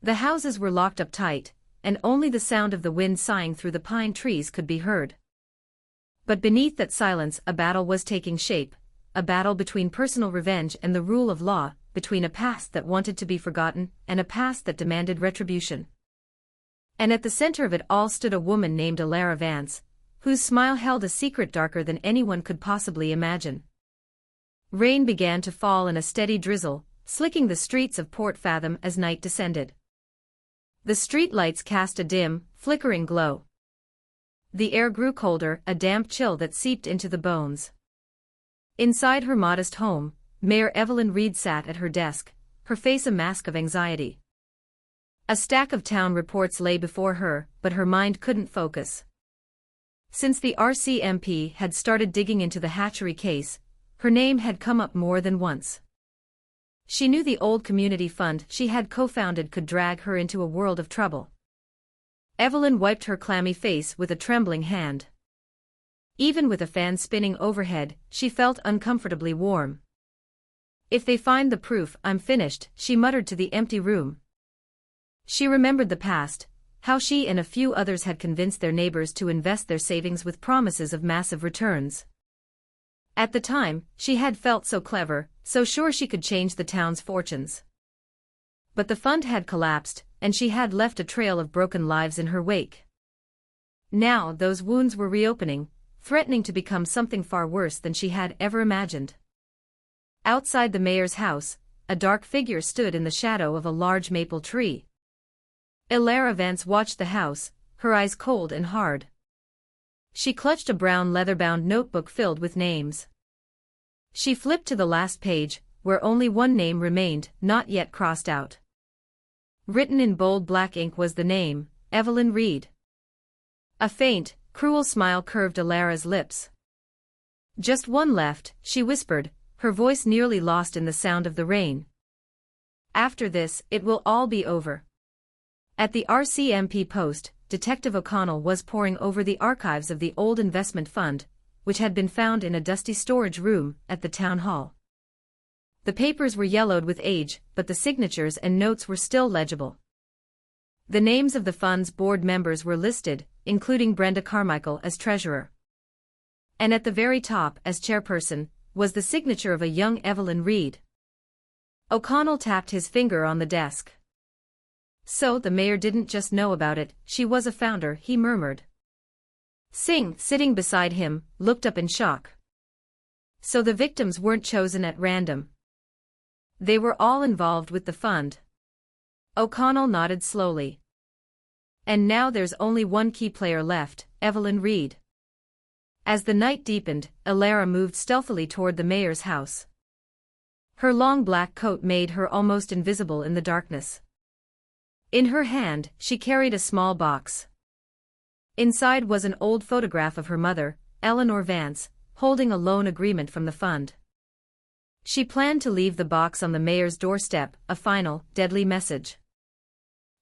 The houses were locked up tight, and only the sound of the wind sighing through the pine trees could be heard. But beneath that silence a battle was taking shape, a battle between personal revenge and the rule of law, between a past that wanted to be forgotten and a past that demanded retribution. And at the center of it all stood a woman named Elara Vance, whose smile held a secret darker than anyone could possibly imagine. Rain began to fall in a steady drizzle, slicking the streets of Port Fathom as night descended. The street lights cast a dim, flickering glow. The air grew colder, a damp chill that seeped into the bones. Inside her modest home, Mayor Evelyn Reed sat at her desk, her face a mask of anxiety. A stack of town reports lay before her, but her mind couldn't focus. Since the RCMP had started digging into the hatchery case, her name had come up more than once. She knew the old community fund she had co-founded could drag her into a world of trouble. Evelyn wiped her clammy face with a trembling hand. Even with a fan spinning overhead, she felt uncomfortably warm. "If they find the proof, I'm finished," she muttered to the empty room. She remembered the past, how she and a few others had convinced their neighbors to invest their savings with promises of massive returns. At the time, she had felt so clever, so sure she could change the town's fortunes. But the fund had collapsed, and she had left a trail of broken lives in her wake. Now those wounds were reopening, threatening to become something far worse than she had ever imagined. Outside the mayor's house, a dark figure stood in the shadow of a large maple tree. Ilara Vance watched the house, her eyes cold and hard. She clutched a brown leather-bound notebook filled with names. She flipped to the last page, where only one name remained, not yet crossed out. Written in bold black ink was the name, Evelyn Reed. A faint, cruel smile curved Ilara's lips. "Just one left," she whispered, her voice nearly lost in the sound of the rain. "After this, it will all be over." At the RCMP post, Detective O'Connell was poring over the archives of the old investment fund, which had been found in a dusty storage room at the town hall. The papers were yellowed with age, but the signatures and notes were still legible. The names of the fund's board members were listed, including Brenda Carmichael as treasurer. And at the very top, as chairperson, was the signature of a young Evelyn Reed. O'Connell tapped his finger on the desk. "So the mayor didn't just know about it, she was a founder," he murmured. Singh, sitting beside him, looked up in shock. "So the victims weren't chosen at random. They were all involved with the fund." O'Connell nodded slowly. "And now there's only one key player left, Evelyn Reed." As the night deepened, Ilara moved stealthily toward the mayor's house. Her long black coat made her almost invisible in the darkness. In her hand, she carried a small box. Inside was an old photograph of her mother, Eleanor Vance, holding a loan agreement from the fund. She planned to leave the box on the mayor's doorstep, a final, deadly message.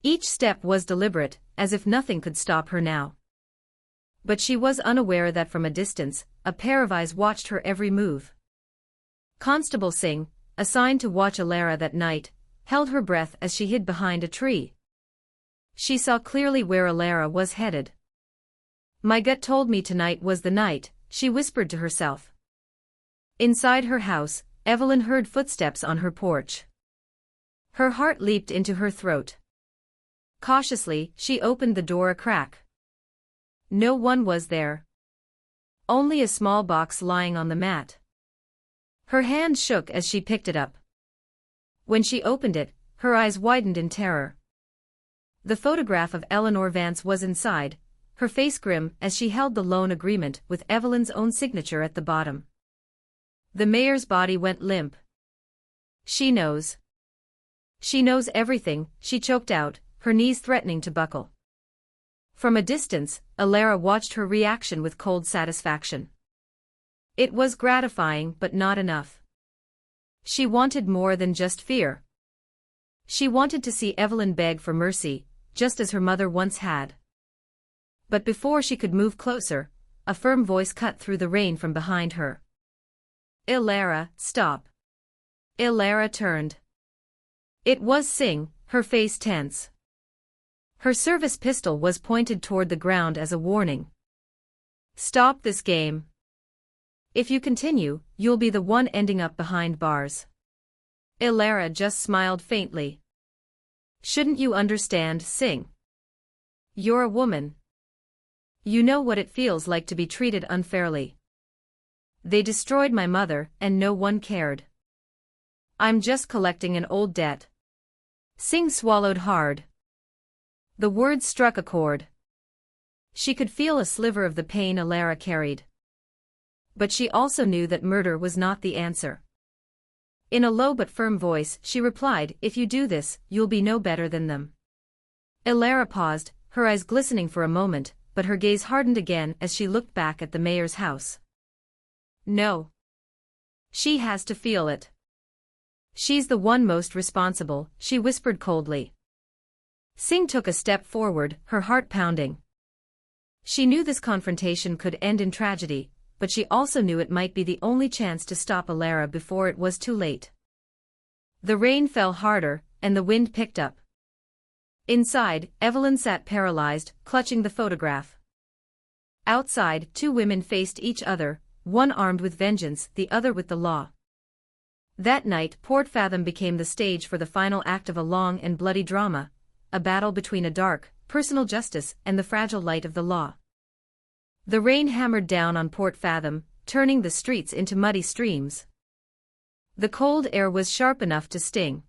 Each step was deliberate, as if nothing could stop her now. But she was unaware that from a distance, a pair of eyes watched her every move. Constable Singh, assigned to watch Ilara that night, held her breath as she hid behind a tree. She saw clearly where Ilara was headed. "My gut told me tonight was the night," she whispered to herself. Inside her house, Evelyn heard footsteps on her porch. Her heart leaped into her throat. Cautiously, she opened the door a crack. No one was there. Only a small box lying on the mat. Her hand shook as she picked it up. When she opened it, her eyes widened in terror. The photograph of Eleanor Vance was inside, her face grim as she held the loan agreement with Evelyn's own signature at the bottom. The mayor's body went limp. "She knows. She knows everything," she choked out, her knees threatening to buckle. From a distance, Ilara watched her reaction with cold satisfaction. It was gratifying but not enough. She wanted more than just fear. She wanted to see Evelyn beg for mercy, just as her mother once had. But before she could move closer, a firm voice cut through the rain from behind her. "Ilara, stop." Ilara turned. It was Singh, her face tense. Her service pistol was pointed toward the ground as a warning. "Stop this game. If you continue, you'll be the one ending up behind bars." Ilara just smiled faintly. "Shouldn't you understand, Singh? You're a woman. You know what it feels like to be treated unfairly. They destroyed my mother, and no one cared. I'm just collecting an old debt." Singh swallowed hard. The words struck a chord. She could feel a sliver of the pain Ilara carried. But she also knew that murder was not the answer. In a low but firm voice, she replied, "If you do this, you'll be no better than them." Ilara paused, her eyes glistening for a moment, but her gaze hardened again as she looked back at the mayor's house. "No. She has to feel it. She's the one most responsible," she whispered coldly. Singh took a step forward, her heart pounding. She knew this confrontation could end in tragedy, but she also knew it might be the only chance to stop Ilara before it was too late. The rain fell harder, and the wind picked up. Inside, Evelyn sat paralyzed, clutching the photograph. Outside, two women faced each other, one armed with vengeance, the other with the law. That night, Port Fathom became the stage for the final act of a long and bloody drama, a battle between a dark, personal justice and the fragile light of the law. The rain hammered down on Port Fathom, turning the streets into muddy streams. The cold air was sharp enough to sting.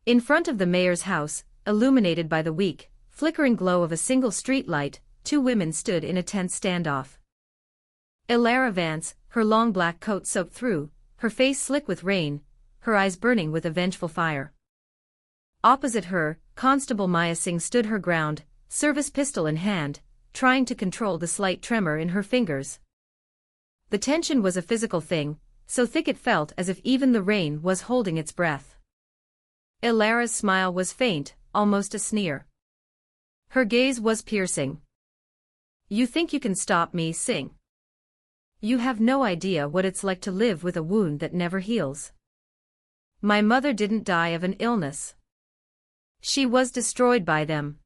In front of the mayor's house, illuminated by the weak, flickering glow of a single street light, two women stood in a tense standoff. Elara Vance, her long black coat soaked through, her face slick with rain, her eyes burning with a vengeful fire. Opposite her, Constable Maya Singh stood her ground, service pistol in hand, trying to control the slight tremor in her fingers. The tension was a physical thing, so thick it felt as if even the rain was holding its breath. Elara's smile was faint, almost a sneer. Her gaze was piercing. "You think you can stop me, Singh? You have no idea what it's like to live with a wound that never heals. My mother didn't die of an illness. She was destroyed by them.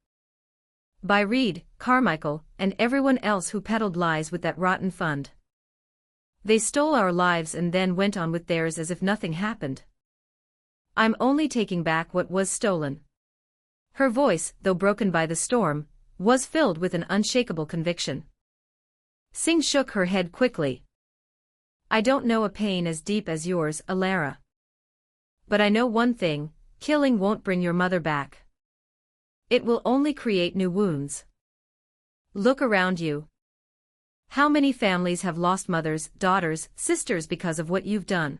By Reed, Carmichael, and everyone else who peddled lies with that rotten fund. They stole our lives and then went on with theirs as if nothing happened. I'm only taking back what was stolen." Her voice, though broken by the storm, was filled with an unshakable conviction. Singh shook her head quickly. "I don't know a pain as deep as yours, Elara. But I know one thing, killing won't bring your mother back. It will only create new wounds. Look around you. How many families have lost mothers, daughters, sisters because of what you've done?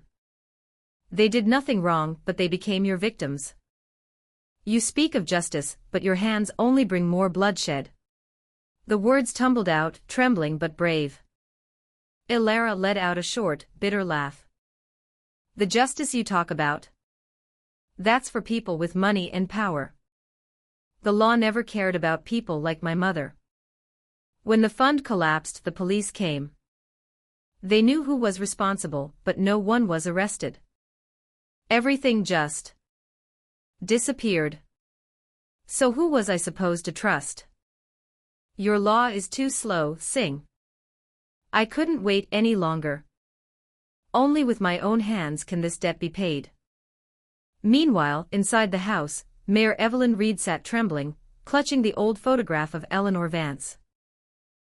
They did nothing wrong, but they became your victims. You speak of justice, but your hands only bring more bloodshed." The words tumbled out, trembling but brave. Elara let out a short, bitter laugh. "The justice you talk about? That's for people with money and power. The law never cared about people like my mother. When the fund collapsed, the police came. They knew who was responsible, but no one was arrested. Everything just disappeared. So who was I supposed to trust? Your law is too slow, Singh. I couldn't wait any longer. Only with my own hands can this debt be paid." Meanwhile, inside the house, Mayor Evelyn Reed sat trembling, clutching the old photograph of Eleanor Vance.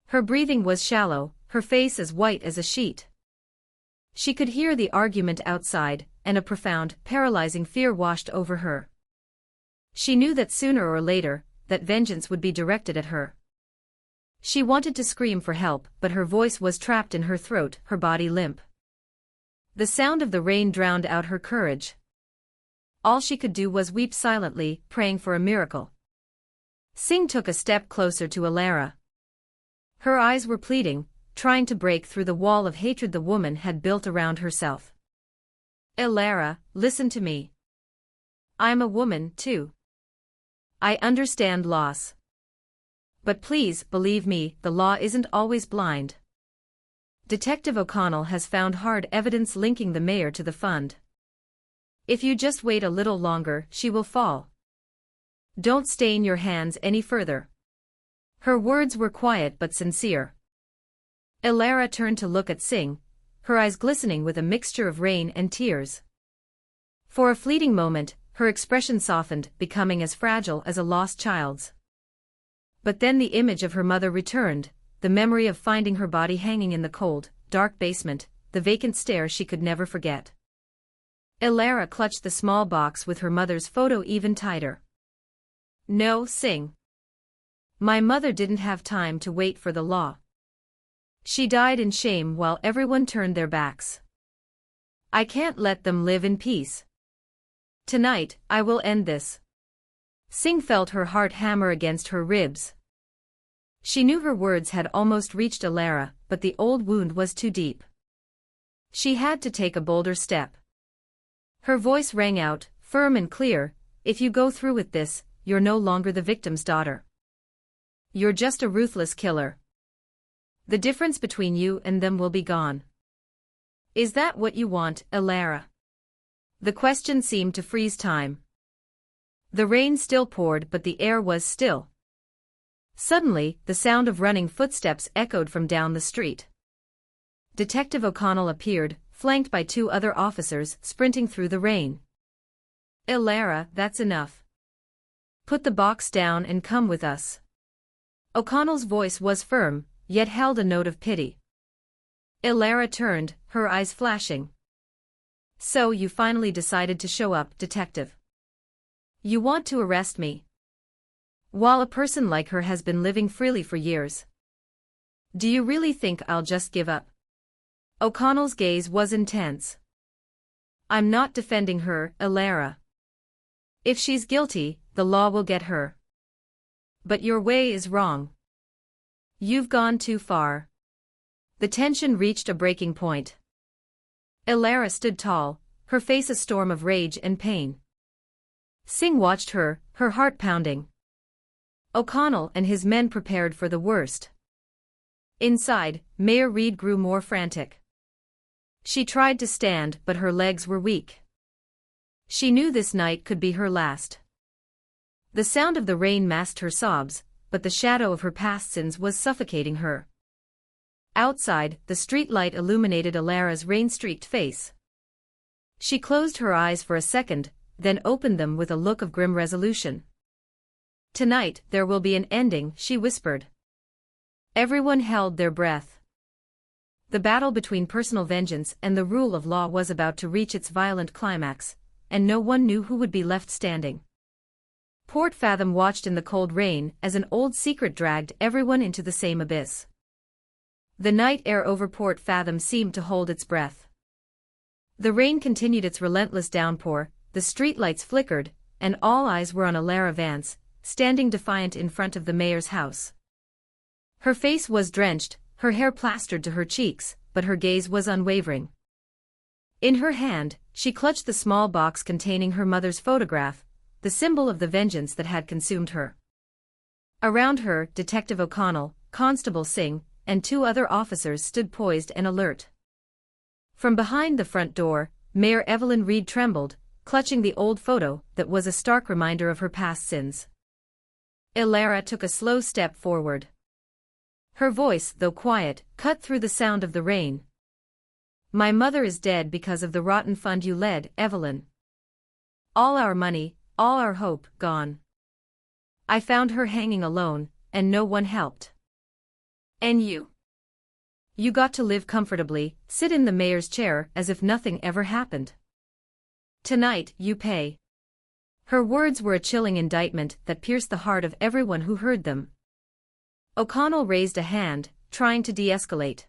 Her breathing was shallow, her face as white as a sheet. She could hear the argument outside, and a profound, paralyzing fear washed over her. She knew that sooner or later, that vengeance would be directed at her. She wanted to scream for help, but her voice was trapped in her throat, her body limp. The sound of the rain drowned out her courage. All she could do was weep silently, praying for a miracle. Singh took a step closer to Elara. Her eyes were pleading, trying to break through the wall of hatred the woman had built around herself. "Elara, listen to me. I'm a woman, too. I understand loss. But please, believe me, the law isn't always blind. Detective O'Connell has found hard evidence linking the mayor to the fund. If you just wait a little longer, she will fall. Don't stain your hands any further." Her words were quiet but sincere. Elara turned to look at Singh, her eyes glistening with a mixture of rain and tears. For a fleeting moment, her expression softened, becoming as fragile as a lost child's. But then the image of her mother returned, the memory of finding her body hanging in the cold, dark basement, the vacant stare she could never forget. Elara clutched the small box with her mother's photo even tighter. "No, Singh. My mother didn't have time to wait for the law. She died in shame while everyone turned their backs. I can't let them live in peace. Tonight, I will end this." Singh felt her heart hammer against her ribs. She knew her words had almost reached Elara, but the old wound was too deep. She had to take a bolder step. Her voice rang out, firm and clear, "If you go through with this, you're no longer the victim's daughter. You're just a ruthless killer. The difference between you and them will be gone." "Is that what you want, Elara?" The question seemed to freeze time. The rain still poured, but the air was still. Suddenly, the sound of running footsteps echoed from down the street. Detective O'Connell appeared, flanked by 2 other officers sprinting through the rain. "Ilara, that's enough. Put the box down and come with us." O'Connell's voice was firm, yet held a note of pity. Ilara turned, her eyes flashing. "So you finally decided to show up, detective. You want to arrest me? While a person like her has been living freely for years. Do you really think I'll just give up?" O'Connell's gaze was intense. "I'm not defending her, Ilara. If she's guilty, the law will get her. But your way is wrong. You've gone too far." The tension reached a breaking point. Ilara stood tall, her face a storm of rage and pain. Singh watched her, her heart pounding. O'Connell and his men prepared for the worst. Inside, Mayor Reed grew more frantic. She tried to stand, but her legs were weak. She knew this night could be her last. The sound of the rain masked her sobs, but the shadow of her past sins was suffocating her. Outside, the street light illuminated Ilara's rain-streaked face. She closed her eyes for a second, then opened them with a look of grim resolution. "Tonight, there will be an ending," she whispered. Everyone held their breath. The battle between personal vengeance and the rule of law was about to reach its violent climax, and no one knew who would be left standing. Port Fathom watched in the cold rain as an old secret dragged everyone into the same abyss. The night air over Port Fathom seemed to hold its breath. The rain continued its relentless downpour, the streetlights flickered, and all eyes were on Ilara Vance, standing defiant in front of the mayor's house. Her face was drenched, her hair plastered to her cheeks, but her gaze was unwavering. In her hand, she clutched the small box containing her mother's photograph, the symbol of the vengeance that had consumed her. Around her, Detective O'Connell, Constable Singh, and 2 other officers stood poised and alert. From behind the front door, Mayor Evelyn Reed trembled, clutching the old photo that was a stark reminder of her past sins. Ilara took a slow step forward. Her voice, though quiet, cut through the sound of the rain. "My mother is dead because of the rotten fund you led, Evelyn. All our money, all our hope, gone. I found her hanging alone, and no one helped. And you? You got to live comfortably, sit in the mayor's chair as if nothing ever happened. Tonight, you pay." Her words were a chilling indictment that pierced the heart of everyone who heard them. O'Connell raised a hand, trying to de-escalate.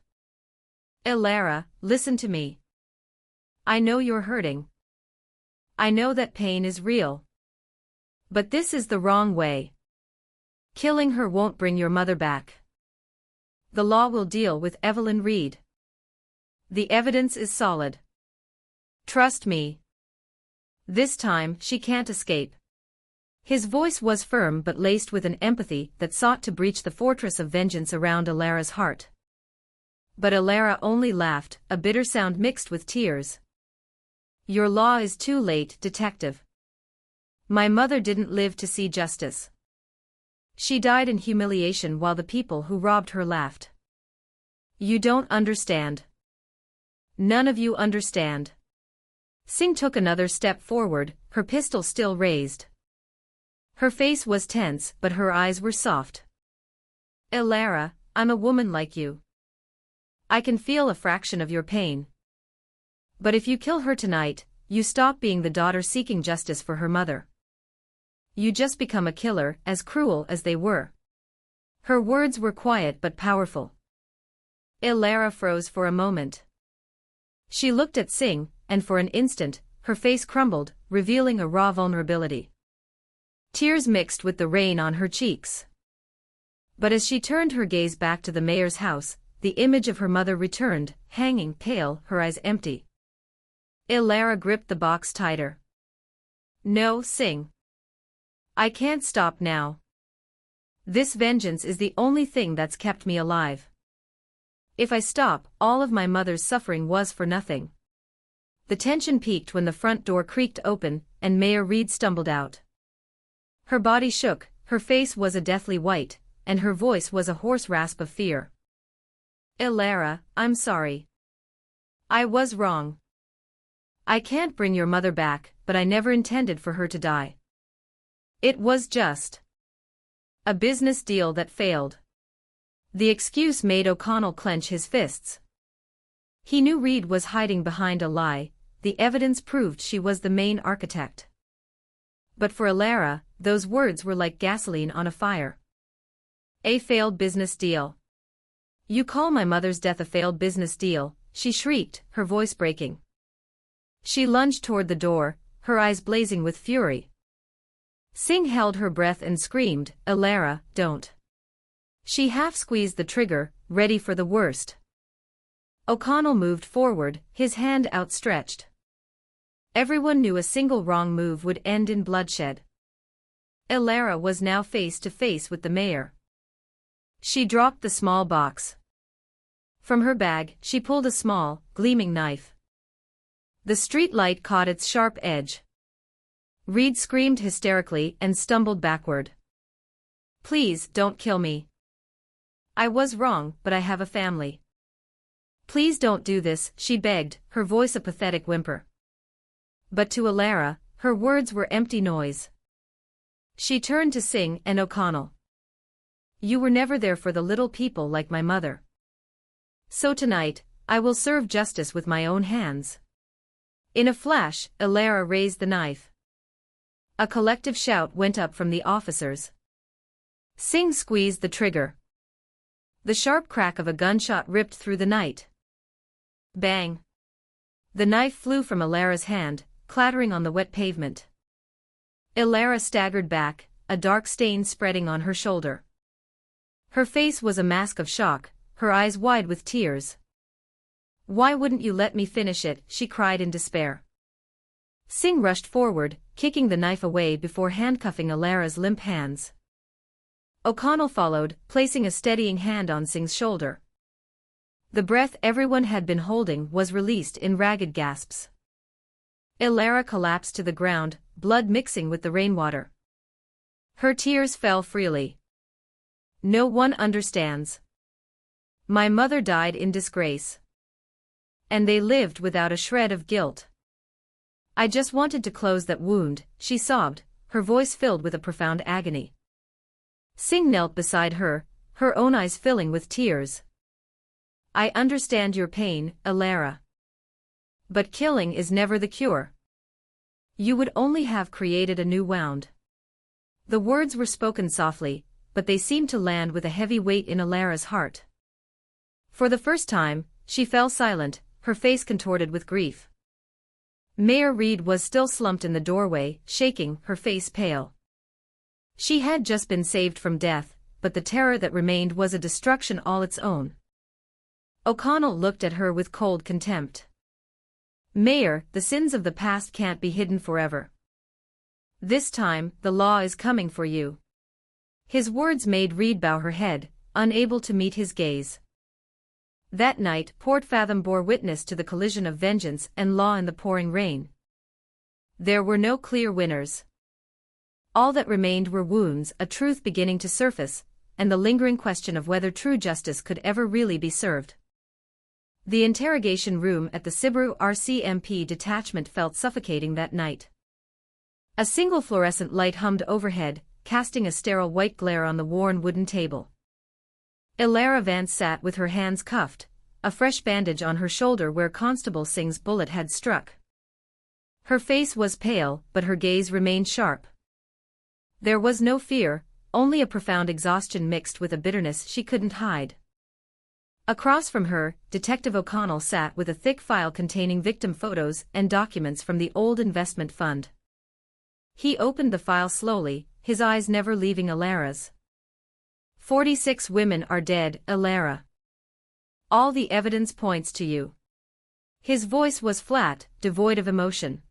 "Ilara, listen to me. I know you're hurting. I know that pain is real. But this is the wrong way. Killing her won't bring your mother back. The law will deal with Evelyn Reed. The evidence is solid. Trust me. This time, she can't escape." His voice was firm but laced with an empathy that sought to breach the fortress of vengeance around Ilara's heart. But Ilara only laughed, a bitter sound mixed with tears. "Your law is too late, detective. My mother didn't live to see justice. She died in humiliation while the people who robbed her laughed. You don't understand. None of you understand." Singh took another step forward, her pistol still raised. Her face was tense, but her eyes were soft. "Ilara, I'm a woman like you. I can feel a fraction of your pain. But if you kill her tonight, you stop being the daughter seeking justice for her mother. You just become a killer, as cruel as they were." Her words were quiet but powerful. Ilara froze for a moment. She looked at Singh, and for an instant, her face crumbled, revealing a raw vulnerability. Tears mixed with the rain on her cheeks. But as she turned her gaze back to the mayor's house, the image of her mother returned, hanging pale, her eyes empty. Ilara gripped the box tighter. "No, Singh. I can't stop now. This vengeance is the only thing that's kept me alive. If I stop, all of my mother's suffering was for nothing." The tension peaked when the front door creaked open, and Mayor Reed stumbled out. Her body shook, her face was a deathly white, and her voice was a hoarse rasp of fear. "Ilara, I'm sorry. I was wrong. I can't bring your mother back, but I never intended for her to die. It was just a business deal that failed. The excuse made O'Connell clench his fists. He knew Reed was hiding behind a lie, the evidence proved she was the main architect. But for Alara, those words were like gasoline on a fire. A failed business deal. You call my mother's death a failed business deal, she shrieked, her voice breaking. She lunged toward the door, her eyes blazing with fury. Singh held her breath and screamed, Alara, don't. She half-squeezed the trigger, ready for the worst. O'Connell moved forward, his hand outstretched. Everyone knew a single wrong move would end in bloodshed. Alara was now face to face with the mayor. She dropped the small box. From her bag, she pulled a small, gleaming knife. The street light caught its sharp edge. Reed screamed hysterically and stumbled backward. Please, don't kill me. I was wrong, but I have a family. Please don't do this, she begged, her voice a pathetic whimper. But to Alara, her words were empty noise. She turned to Singh and O'Connell. You were never there for the little people like my mother. So tonight, I will serve justice with my own hands. In a flash, Alara raised the knife. A collective shout went up from the officers. Singh squeezed the trigger. The sharp crack of a gunshot ripped through the night. Bang! The knife flew from Alara's hand, clattering on the wet pavement. Alara staggered back, a dark stain spreading on her shoulder. Her face was a mask of shock, her eyes wide with tears. Why wouldn't you let me finish it, she cried in despair. Singh rushed forward, kicking the knife away before handcuffing Alara's limp hands. O'Connell followed, placing a steadying hand on Singh's shoulder. The breath everyone had been holding was released in ragged gasps. Alara collapsed to the ground, blood mixing with the rainwater. Her tears fell freely. No one understands. My mother died in disgrace. And they lived without a shred of guilt. I just wanted to close that wound, she sobbed, her voice filled with a profound agony. Singh knelt beside her, her own eyes filling with tears. I understand your pain, Alara. But killing is never the cure. You would only have created a new wound. The words were spoken softly, but they seemed to land with a heavy weight in Alara's heart. For the first time, she fell silent, her face contorted with grief. Mayor Reed was still slumped in the doorway, shaking, her face pale. She had just been saved from death, but the terror that remained was a destruction all its own. O'Connell looked at her with cold contempt. Mayor, the sins of the past can't be hidden forever. This time, the law is coming for you. His words made Reed bow her head, unable to meet his gaze. That night, Port Fathom bore witness to the collision of vengeance and law in the pouring rain. There were no clear winners. All that remained were wounds, a truth beginning to surface, and the lingering question of whether true justice could ever really be served. The interrogation room at the Sibiru RCMP detachment felt suffocating that night. A single fluorescent light hummed overhead, casting a sterile white glare on the worn wooden table. Alara Vance sat with her hands cuffed, a fresh bandage on her shoulder where Constable Singh's bullet had struck. Her face was pale, but her gaze remained sharp. There was no fear, only a profound exhaustion mixed with a bitterness she couldn't hide. Across from her, Detective O'Connell sat with a thick file containing victim photos and documents from the old investment fund. He opened the file slowly, his eyes never leaving Alara's. 46 women are dead, Alara. All the evidence points to you. His voice was flat, devoid of emotion.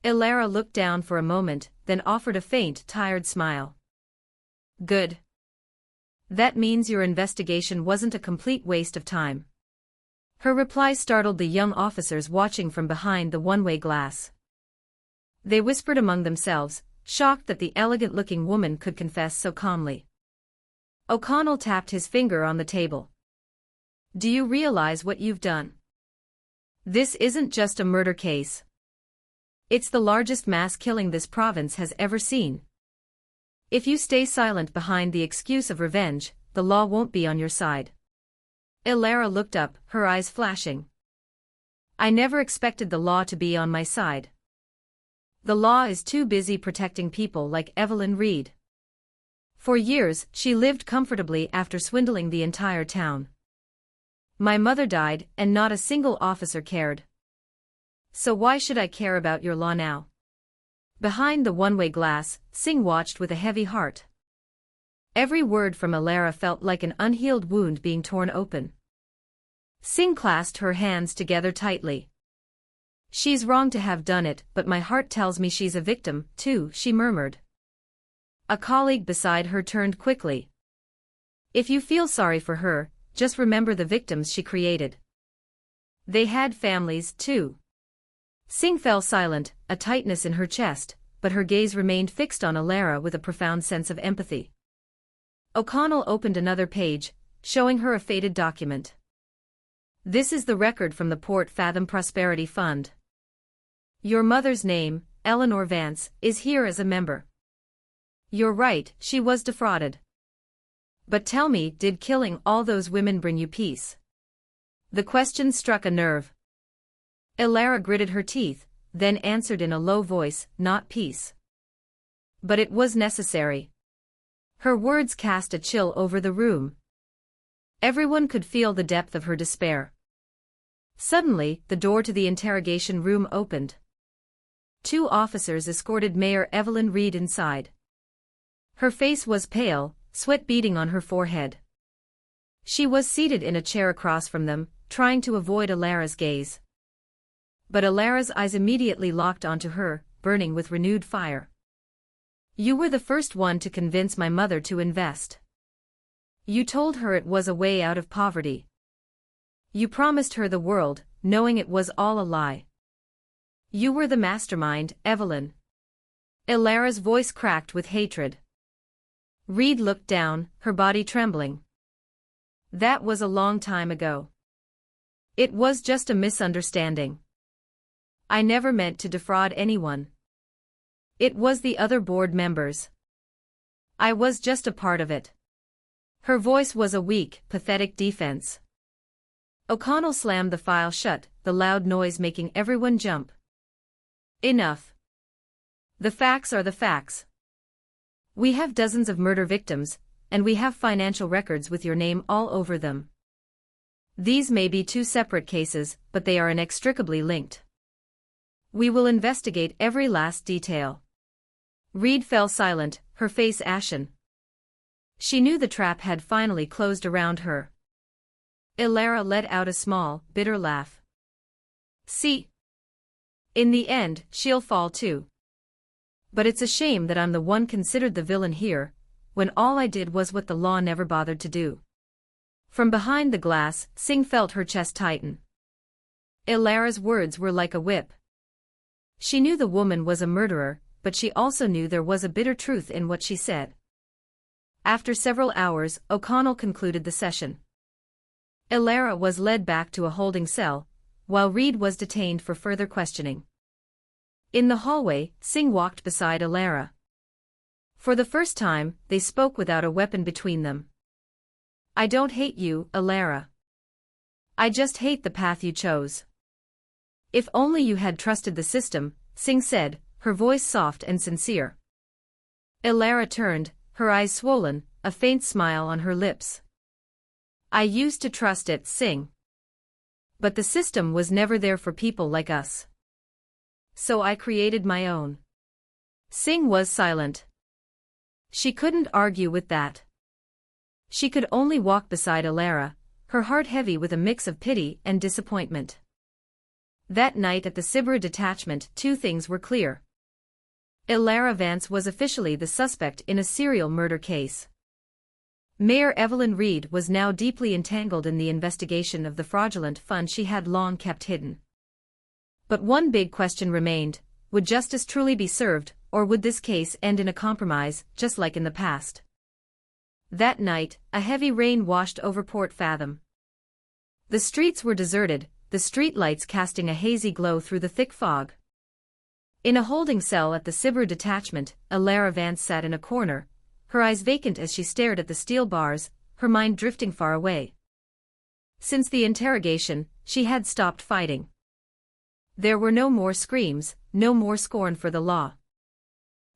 Alara looked down for a moment, then offered a faint, tired smile. Good. That means your investigation wasn't a complete waste of time. Her reply startled the young officers watching from behind the one-way glass. They whispered among themselves, shocked that the elegant-looking woman could confess so calmly. O'Connell tapped his finger on the table. Do you realize what you've done? This isn't just a murder case. It's the largest mass killing this province has ever seen. If you stay silent behind the excuse of revenge, the law won't be on your side. Ilara looked up, her eyes flashing. I never expected the law to be on my side. The law is too busy protecting people like Evelyn Reed. For years, she lived comfortably after swindling the entire town. My mother died, and not a single officer cared. So why should I care about your law now? Behind the one-way glass, Singh watched with a heavy heart. Every word from Ilara felt like an unhealed wound being torn open. Singh clasped her hands together tightly. She's wrong to have done it, but my heart tells me she's a victim, too, she murmured. A colleague beside her turned quickly. If you feel sorry for her, just remember the victims she created. They had families, too. Singh fell silent, a tightness in her chest, but her gaze remained fixed on Ilara with a profound sense of empathy. O'Connell opened another page, showing her a faded document. This is the record from the Port Fathom Prosperity Fund. Your mother's name, Eleanor Vance, is here as a member. You're right, she was defrauded. But tell me, did killing all those women bring you peace? The question struck a nerve. Ilara gritted her teeth, then answered in a low voice, not peace. But it was necessary. Her words cast a chill over the room. Everyone could feel the depth of her despair. Suddenly, the door to the interrogation room opened. 2 officers escorted Mayor Evelyn Reed inside. Her face was pale, sweat beading on her forehead. She was seated in a chair across from them, trying to avoid Ilara's gaze. But Ilara's eyes immediately locked onto her, burning with renewed fire. You were the first one to convince my mother to invest. You told her it was a way out of poverty. You promised her the world, knowing it was all a lie. You were the mastermind, Evelyn. Ilara's voice cracked with hatred. Reed looked down, her body trembling. That was a long time ago. It was just a misunderstanding. I never meant to defraud anyone. It was the other board members. I was just a part of it. Her voice was a weak, pathetic defense. O'Connell slammed the file shut, the loud noise making everyone jump. Enough. The facts are the facts. We have dozens of murder victims, and we have financial records with your name all over them. These may be 2 separate cases, but they are inextricably linked. We will investigate every last detail. Reed fell silent, her face ashen. She knew the trap had finally closed around her. Ilara let out a small, bitter laugh. See? In the end, she'll fall too. But it's a shame that I'm the one considered the villain here, when all I did was what the law never bothered to do. From behind the glass, Singh felt her chest tighten. Ilara's words were like a whip. She knew the woman was a murderer, but she also knew there was a bitter truth in what she said. After several hours, O'Connell concluded the session. Ilara was led back to a holding cell, while Reed was detained for further questioning. In the hallway, Singh walked beside Ilara. For the first time, they spoke without a weapon between them. I don't hate you, Ilara. I just hate the path you chose. If only you had trusted the system, Singh said, her voice soft and sincere. Ilara turned, her eyes swollen, a faint smile on her lips. I used to trust it, Singh. But the system was never there for people like us. So I created my own. Singh was silent. She couldn't argue with that. She could only walk beside Ilara, her heart heavy with a mix of pity and disappointment. That night at the Sibra detachment, 2 things were clear. Ilara Vance was officially the suspect in a serial murder case. Mayor Evelyn Reed was now deeply entangled in the investigation of the fraudulent fund she had long kept hidden. But one big question remained: would justice truly be served, or would this case end in a compromise, just like in the past? That night, a heavy rain washed over Port Fathom. The streets were deserted, the street lights casting a hazy glow through the thick fog. In a holding cell at the Siber detachment, Alara Vance sat in a corner, her eyes vacant as she stared at the steel bars, her mind drifting far away. Since the interrogation, she had stopped fighting. There were no more screams, no more scorn for the law.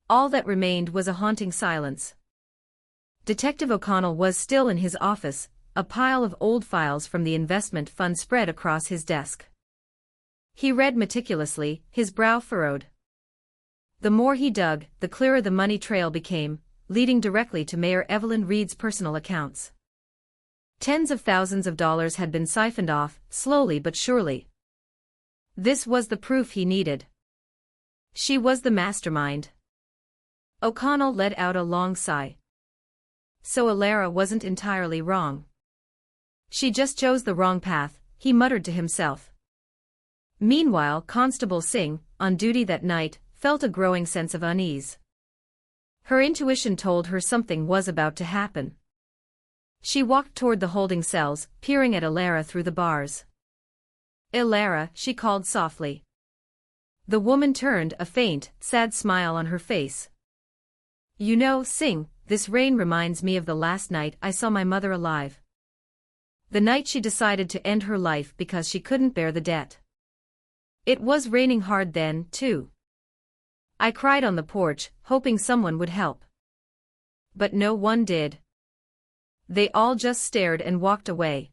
All that remained was a haunting silence. Detective O'Connell was still in his office, a pile of old files from the investment fund spread across his desk. He read meticulously, his brow furrowed. The more he dug, the clearer the money trail became, leading directly to Mayor Evelyn Reed's personal accounts. Tens of thousands of dollars had been siphoned off, slowly but surely. This was the proof he needed. She was the mastermind. O'Connell let out a long sigh. So Alara wasn't entirely wrong. She just chose the wrong path, he muttered to himself. Meanwhile, Constable Singh, on duty that night, felt a growing sense of unease. Her intuition told her something was about to happen. She walked toward the holding cells, peering at Alara through the bars. "Alara," she called softly. The woman turned, a faint, sad smile on her face. "You know, Singh, this rain reminds me of the last night I saw my mother alive. The night she decided to end her life because she couldn't bear the debt. It was raining hard then, too. I cried on the porch, hoping someone would help. But no one did. They all just stared and walked away."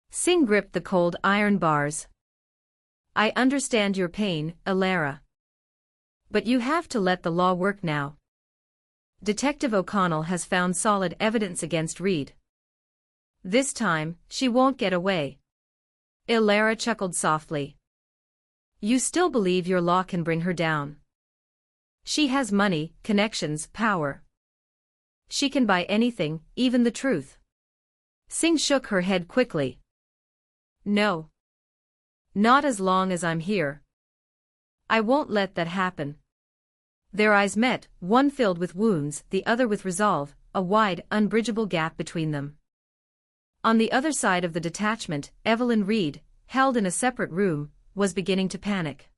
Singh gripped the cold iron bars. "I understand your pain, Alara. But you have to let the law work now. Detective O'Connell has found solid evidence against Reed. This time, she won't get away." Alara chuckled softly. "You still believe your law can bring her down? She has money, connections, power. She can buy anything, even the truth." Singh shook her head quickly. "No. Not as long as I'm here. I won't let that happen." Their eyes met, one filled with wounds, the other with resolve, a wide, unbridgeable gap between them. On the other side of the detachment, Evelyn Reed, held in a separate room, was beginning to panic.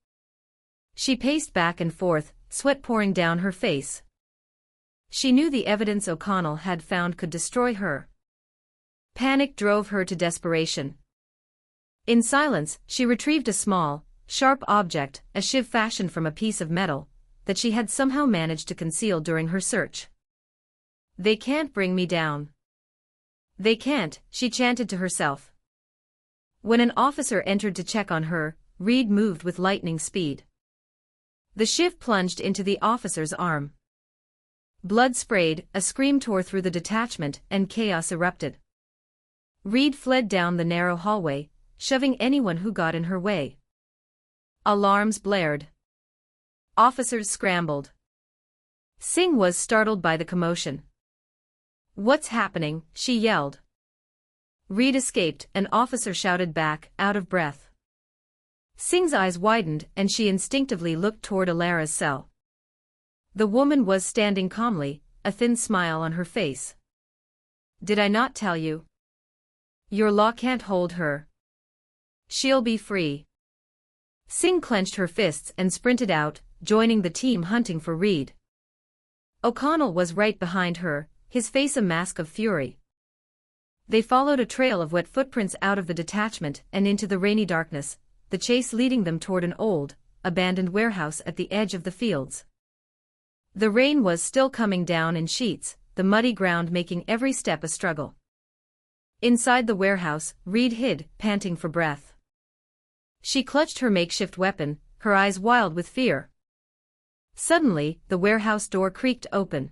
She paced back and forth, sweat pouring down her face. She knew the evidence O'Connell had found could destroy her. Panic drove her to desperation. In silence, she retrieved a small, sharp object, a shiv fashioned from a piece of metal, that she had somehow managed to conceal during her search. "They can't bring me down. They can't," she chanted to herself. When an officer entered to check on her, Reed moved with lightning speed. The shiv plunged into the officer's arm. Blood sprayed, a scream tore through the detachment, and chaos erupted. Reed fled down the narrow hallway, shoving anyone who got in her way. Alarms blared. Officers scrambled. Singh was startled by the commotion. "What's happening?" she yelled. Reed escaped, an officer shouted back, out of breath. Singh's eyes widened and she instinctively looked toward Alara's cell. The woman was standing calmly, a thin smile on her face. "Did I not tell you? Your law can't hold her. She'll be free." Singh clenched her fists and sprinted out, joining the team hunting for Reed. O'Connell was right behind her, his face a mask of fury. They followed a trail of wet footprints out of the detachment and into the rainy darkness, the chase leading them toward an old, abandoned warehouse at the edge of the fields. The rain was still coming down in sheets, the muddy ground making every step a struggle. Inside the warehouse, Reed hid, panting for breath. She clutched her makeshift weapon, her eyes wild with fear. Suddenly, the warehouse door creaked open.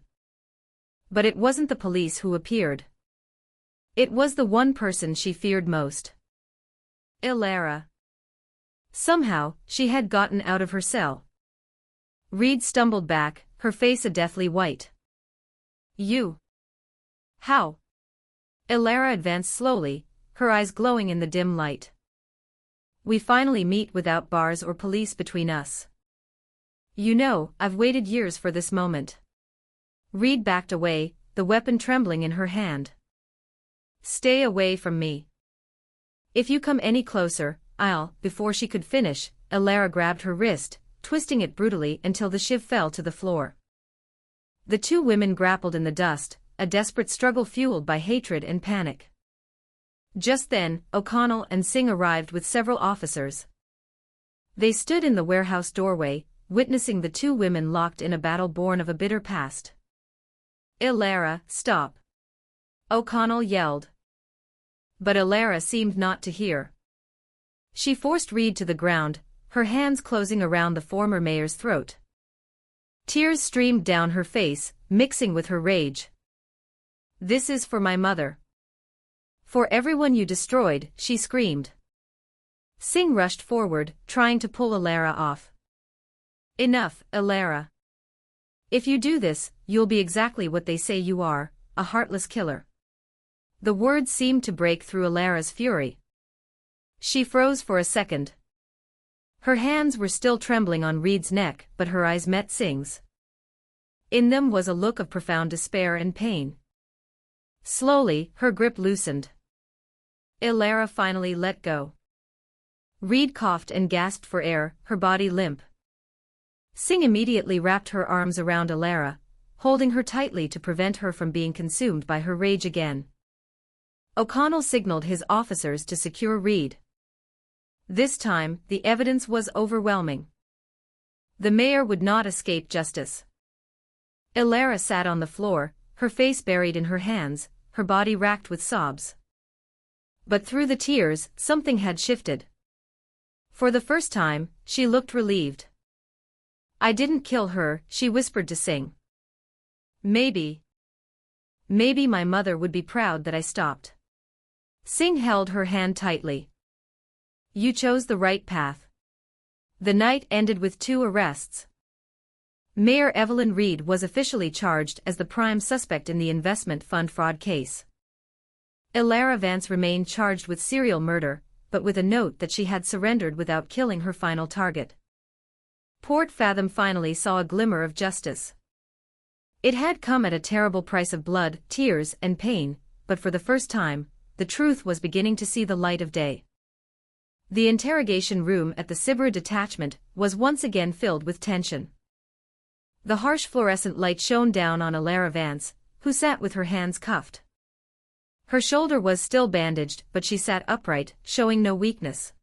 But it wasn't the police who appeared. It was the one person she feared most. Alara. Somehow, she had gotten out of her cell. Reed stumbled back, her face a deathly white. "You? How?" Alara advanced slowly, her eyes glowing in the dim light. "We finally meet without bars or police between us. You know, I've waited years for this moment." Reed backed away, the weapon trembling in her hand. "Stay away from me. If you come any closer, Before she could finish, Elara grabbed her wrist, twisting it brutally until the shiv fell to the floor. The two women grappled in the dust, a desperate struggle fueled by hatred and panic. Just then, O'Connell and Singh arrived with several officers. They stood in the warehouse doorway, witnessing the two women locked in a battle born of a bitter past. "Elara, stop!" O'Connell yelled. But Elara seemed not to hear. She forced Reed to the ground, her hands closing around the former mayor's throat. Tears streamed down her face, mixing with her rage. "This is for my mother. For everyone you destroyed," she screamed. Singh rushed forward, trying to pull Elara off. "Enough, Elara. If you do this, you'll be exactly what they say you are, a heartless killer." The words seemed to break through Elara's fury. She froze for a second. Her hands were still trembling on Reed's neck, but her eyes met Singh's. In them was a look of profound despair and pain. Slowly, her grip loosened. Elara finally let go. Reed coughed and gasped for air, her body limp. Singh immediately wrapped her arms around Elara, holding her tightly to prevent her from being consumed by her rage again. O'Connell signaled his officers to secure Reed. This time, the evidence was overwhelming. The mayor would not escape justice. Elara sat on the floor, her face buried in her hands, her body racked with sobs. But through the tears, something had shifted. For the first time, she looked relieved. "I didn't kill her," she whispered to Singh. Maybe my mother would be proud that I stopped." Singh held her hand tightly. "You chose the right path." The night ended with 2 arrests. Mayor Evelyn Reed was officially charged as the prime suspect in the investment fund fraud case. Elara Vance remained charged with serial murder, but with a note that she had surrendered without killing her final target. Port Fathom finally saw a glimmer of justice. It had come at a terrible price of blood, tears, and pain, but for the first time, the truth was beginning to see the light of day. The interrogation room at the Sibra detachment was once again filled with tension. The harsh fluorescent light shone down on Elara Vance, who sat with her hands cuffed. Her shoulder was still bandaged, but she sat upright, showing no weakness.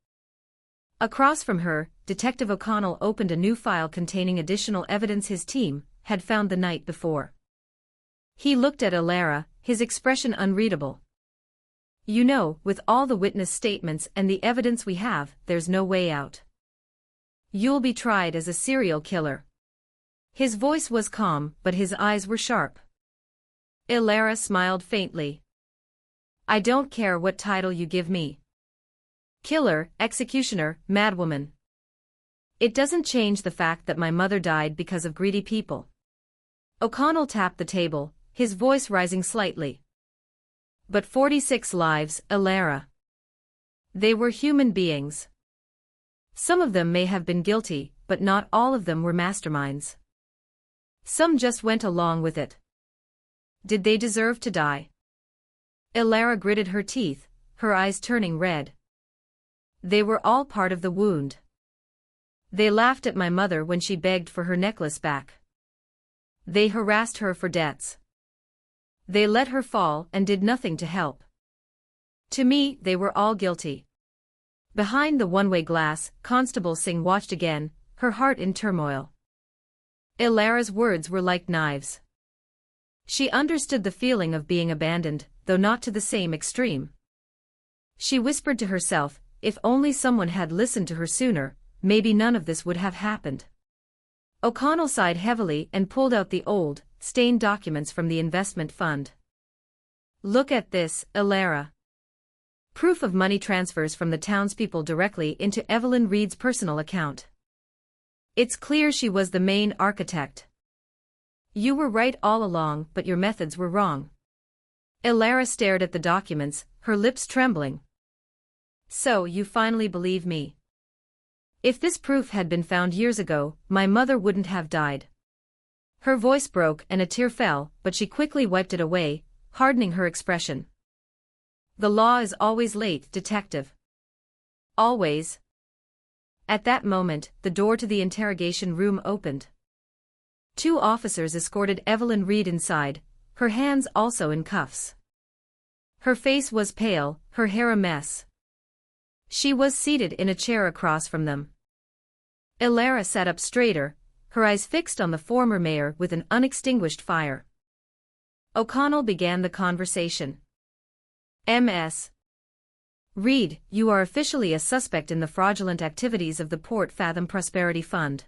Across from her, Detective O'Connell opened a new file containing additional evidence his team had found the night before. He looked at Elara, his expression unreadable. "You know, with all the witness statements and the evidence we have, there's no way out. You'll be tried as a serial killer." His voice was calm, but his eyes were sharp. Elara smiled faintly. "I don't care what title you give me. Killer, executioner, madwoman. It doesn't change the fact that my mother died because of greedy people." O'Connell tapped the table, his voice rising slightly. "But 46 lives, Elara. They were human beings. Some of them may have been guilty, but not all of them were masterminds. Some just went along with it. Did they deserve to die?" Elara gritted her teeth, her eyes turning red. "They were all part of the wound. They laughed at my mother when she begged for her necklace back. They harassed her for debts. They let her fall and did nothing to help. To me, they were all guilty." Behind the one-way glass, Constable Singh watched again, her heart in turmoil. Elara's words were like knives. She understood the feeling of being abandoned, though not to the same extreme. She whispered to herself, if only someone had listened to her sooner, maybe none of this would have happened. O'Connell sighed heavily and pulled out the old, stained documents from the investment fund. "Look at this, Elara." Proof of money transfers from the townspeople directly into Evelyn Reed's personal account. "It's clear she was the main architect. You were right all along, but your methods were wrong." Elara stared at the documents, her lips trembling. "So you finally believe me? If this proof had been found years ago, my mother wouldn't have died." Her voice broke and a tear fell, but she quickly wiped it away, hardening her expression. "The law is always late, detective. Always. At that moment, the door to the interrogation room opened. 2 officers escorted Evelyn Reed inside, her hands also in cuffs. Her face was pale, her hair a mess. She was seated in a chair across from them. Elara sat up straighter, her eyes fixed on the former mayor with an unextinguished fire. O'Connell began the conversation. Ms. Reed, you are officially a suspect in the fraudulent activities of the Port Fathom Prosperity Fund.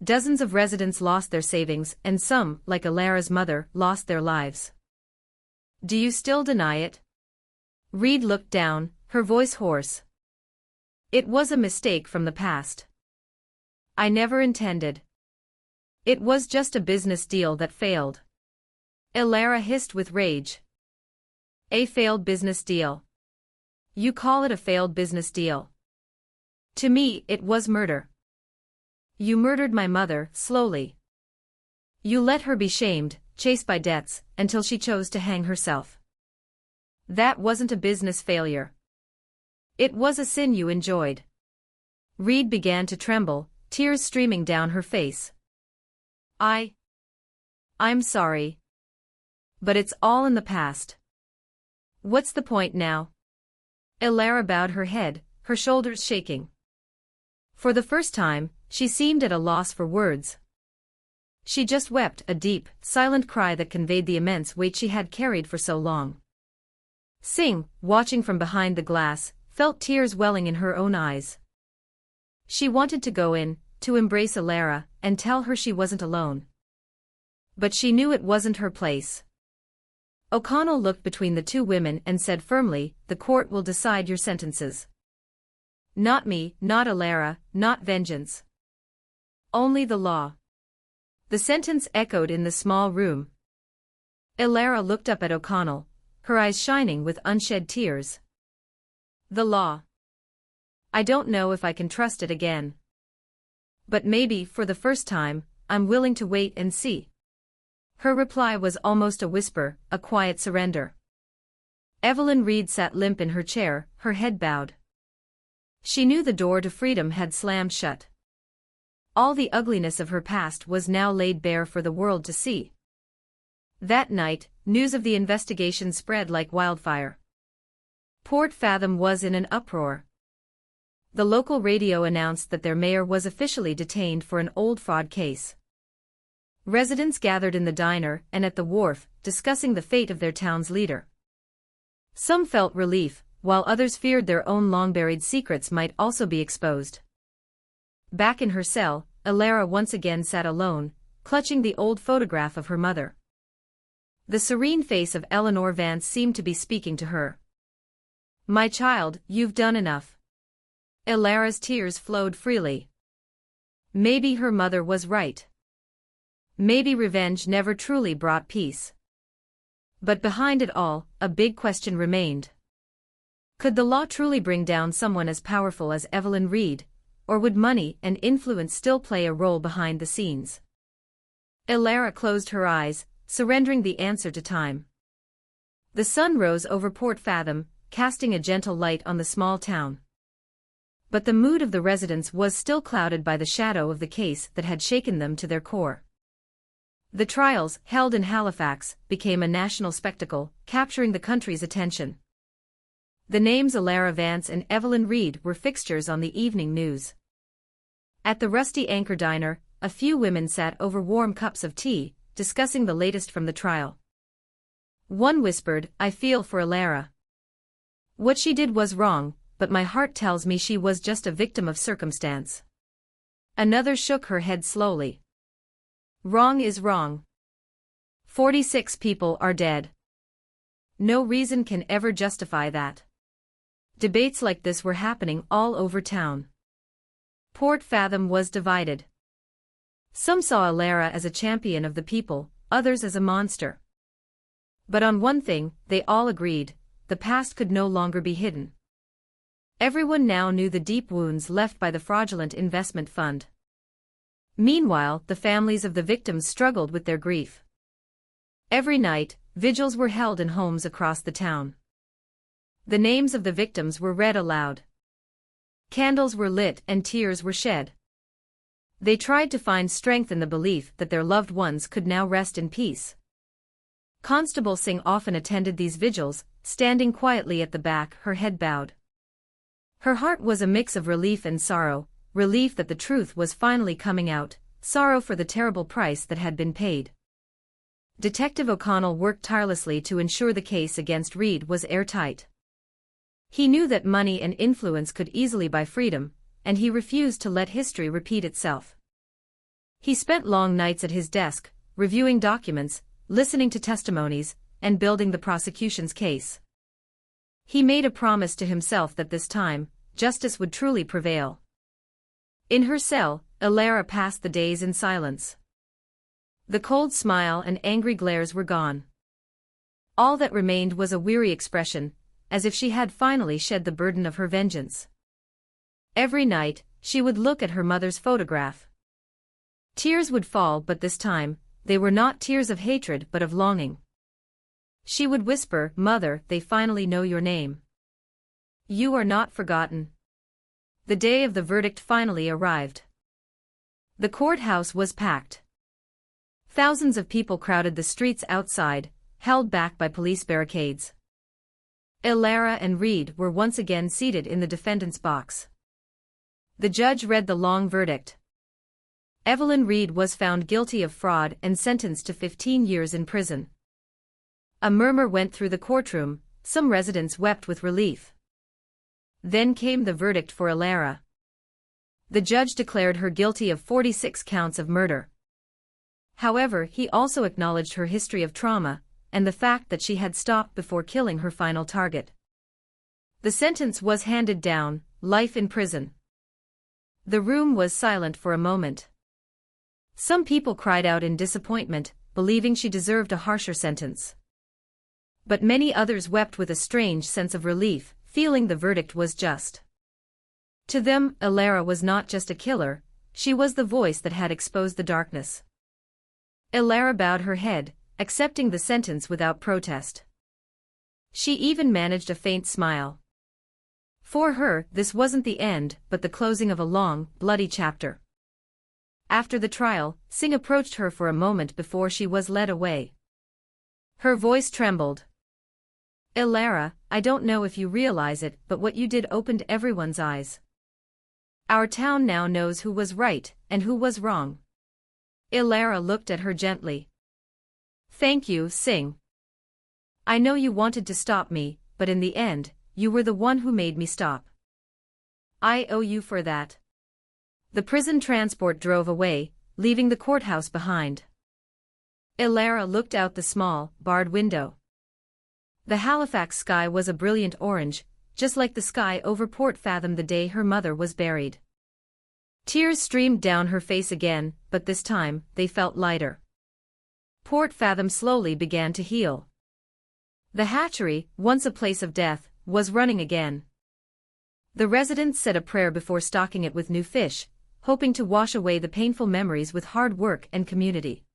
Dozens of residents lost their savings and some, like Elara's mother, lost their lives. Do you still deny it? Reed looked down, her voice hoarse. It was a mistake from the past. I never intended. It was just a business deal that failed. Elara hissed with rage. A failed business deal. You call it a failed business deal. To me, it was murder. You murdered my mother, slowly. You let her be shamed, chased by debts, until she chose to hang herself. That wasn't a business failure. It was a sin you enjoyed. Reed began to tremble, tears streaming down her face. I'm sorry. But it's all in the past. What's the point now? Elara bowed her head, her shoulders shaking. For the first time, she seemed at a loss for words. She just wept, a deep, silent cry that conveyed the immense weight she had carried for so long. Singh, watching from behind the glass, felt tears welling in her own eyes. She wanted to go in, to embrace Elara, and tell her she wasn't alone. But she knew it wasn't her place. O'Connell looked between the 2 women and said firmly, the court will decide your sentences. Not me, not Elara, not vengeance. Only the law. The sentence echoed in the small room. Elara looked up at O'Connell, her eyes shining with unshed tears. The law. I don't know if I can trust it again. But maybe, for the first time, I'm willing to wait and see. Her reply was almost a whisper, a quiet surrender. Evelyn Reed sat limp in her chair, her head bowed. She knew the door to freedom had slammed shut. All the ugliness of her past was now laid bare for the world to see. That night, news of the investigation spread like wildfire. Port Fathom was in an uproar. The local radio announced that their mayor was officially detained for an old fraud case. Residents gathered in the diner and at the wharf, discussing the fate of their town's leader. Some felt relief, while others feared their own long-buried secrets might also be exposed. Back in her cell, Elara once again sat alone, clutching the old photograph of her mother. The serene face of Eleanor Vance seemed to be speaking to her. My child, you've done enough. Elara's tears flowed freely. Maybe her mother was right. Maybe revenge never truly brought peace. But behind it all, a big question remained. Could the law truly bring down someone as powerful as Evelyn Reed, or would money and influence still play a role behind the scenes? Elara closed her eyes, surrendering the answer to time. The sun rose over Port Fathom, casting a gentle light on the small town. But the mood of the residents was still clouded by the shadow of the case that had shaken them to their core. The trials, held in Halifax, became a national spectacle, capturing the country's attention. The names Elara Vance and Evelyn Reed were fixtures on the evening news. At the rusty Anchor Diner, a few women sat over warm cups of tea, discussing the latest from the trial. One whispered, I feel for Elara. What she did was wrong, but my heart tells me she was just a victim of circumstance. Another shook her head slowly. Wrong is wrong. 46 people are dead. No reason can ever justify that. Debates like this were happening all over town. Port Fathom was divided. Some saw Elara as a champion of the people, others as a monster. But on one thing, they all agreed, the past could no longer be hidden. Everyone now knew the deep wounds left by the fraudulent investment fund. Meanwhile, the families of the victims struggled with their grief. Every night, vigils were held in homes across the town. The names of the victims were read aloud. Candles were lit and tears were shed. They tried to find strength in the belief that their loved ones could now rest in peace. Constable Singh often attended these vigils, standing quietly at the back, her head bowed. Her heart was a mix of relief and sorrow, relief that the truth was finally coming out, sorrow for the terrible price that had been paid. Detective O'Connell worked tirelessly to ensure the case against Reed was airtight. He knew that money and influence could easily buy freedom, and he refused to let history repeat itself. He spent long nights at his desk, reviewing documents, listening to testimonies, and building the prosecution's case. He made a promise to himself that this time, justice would truly prevail. In her cell, Elara passed the days in silence. The cold smile and angry glares were gone. All that remained was a weary expression, as if she had finally shed the burden of her vengeance. Every night, she would look at her mother's photograph. Tears would fall, but this time, they were not tears of hatred but of longing. She would whisper, "Mother, they finally know your name. You are not forgotten." The day of the verdict finally arrived. The courthouse was packed. Thousands of people crowded the streets outside, held back by police barricades. Elara and Reed were once again seated in the defendant's box. The judge read the long verdict. Evelyn Reed was found guilty of fraud and sentenced to 15 years in prison. A murmur went through the courtroom, some residents wept with relief. Then came the verdict for Elara. The judge declared her guilty of 46 counts of murder. However, he also acknowledged her history of trauma, and the fact that she had stopped before killing her final target. The sentence was handed down, life in prison. The room was silent for a moment. Some people cried out in disappointment, believing she deserved a harsher sentence. But many others wept with a strange sense of relief, feeling the verdict was just. To them, Elara was not just a killer, she was the voice that had exposed the darkness. Elara bowed her head, accepting the sentence without protest. She even managed a faint smile. For her, this wasn't the end, but the closing of a long, bloody chapter. After the trial, Singh approached her for a moment before she was led away. Her voice trembled. "Elara, I don't know if you realize it, but what you did opened everyone's eyes. Our town now knows who was right and who was wrong." Elara looked at her gently. "Thank you, Singh. I know you wanted to stop me, but in the end, you were the one who made me stop. I owe you for that." The prison transport drove away, leaving the courthouse behind. Elara looked out the small, barred window. The Halifax sky was a brilliant orange, just like the sky over Port Fathom the day her mother was buried. Tears streamed down her face again, but this time, they felt lighter. Port Fathom slowly began to heal. The hatchery, once a place of death, was running again. The residents said a prayer before stocking it with new fish, hoping to wash away the painful memories with hard work and community.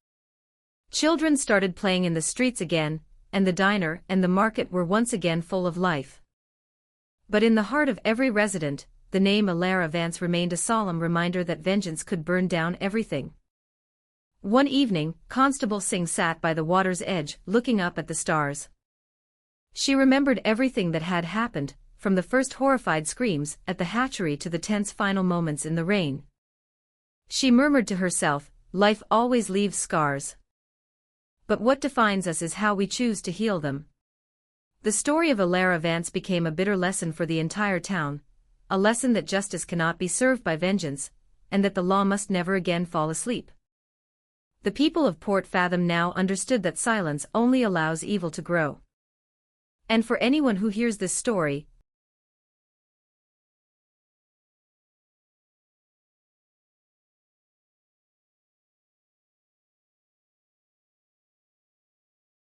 Children started playing in the streets again, and the diner and the market were once again full of life. But in the heart of every resident, the name Elara Vance remained a solemn reminder that vengeance could burn down everything. One evening, Constable Singh sat by the water's edge, looking up at the stars. She remembered everything that had happened, from the first horrified screams at the hatchery to the tense final moments in the rain. She murmured to herself, "Life always leaves scars. But what defines us is how we choose to heal them." The story of Elara Vance became a bitter lesson for the entire town, a lesson that justice cannot be served by vengeance, and that the law must never again fall asleep. The people of Port Fathom now understood that silence only allows evil to grow. And for anyone who hears this story,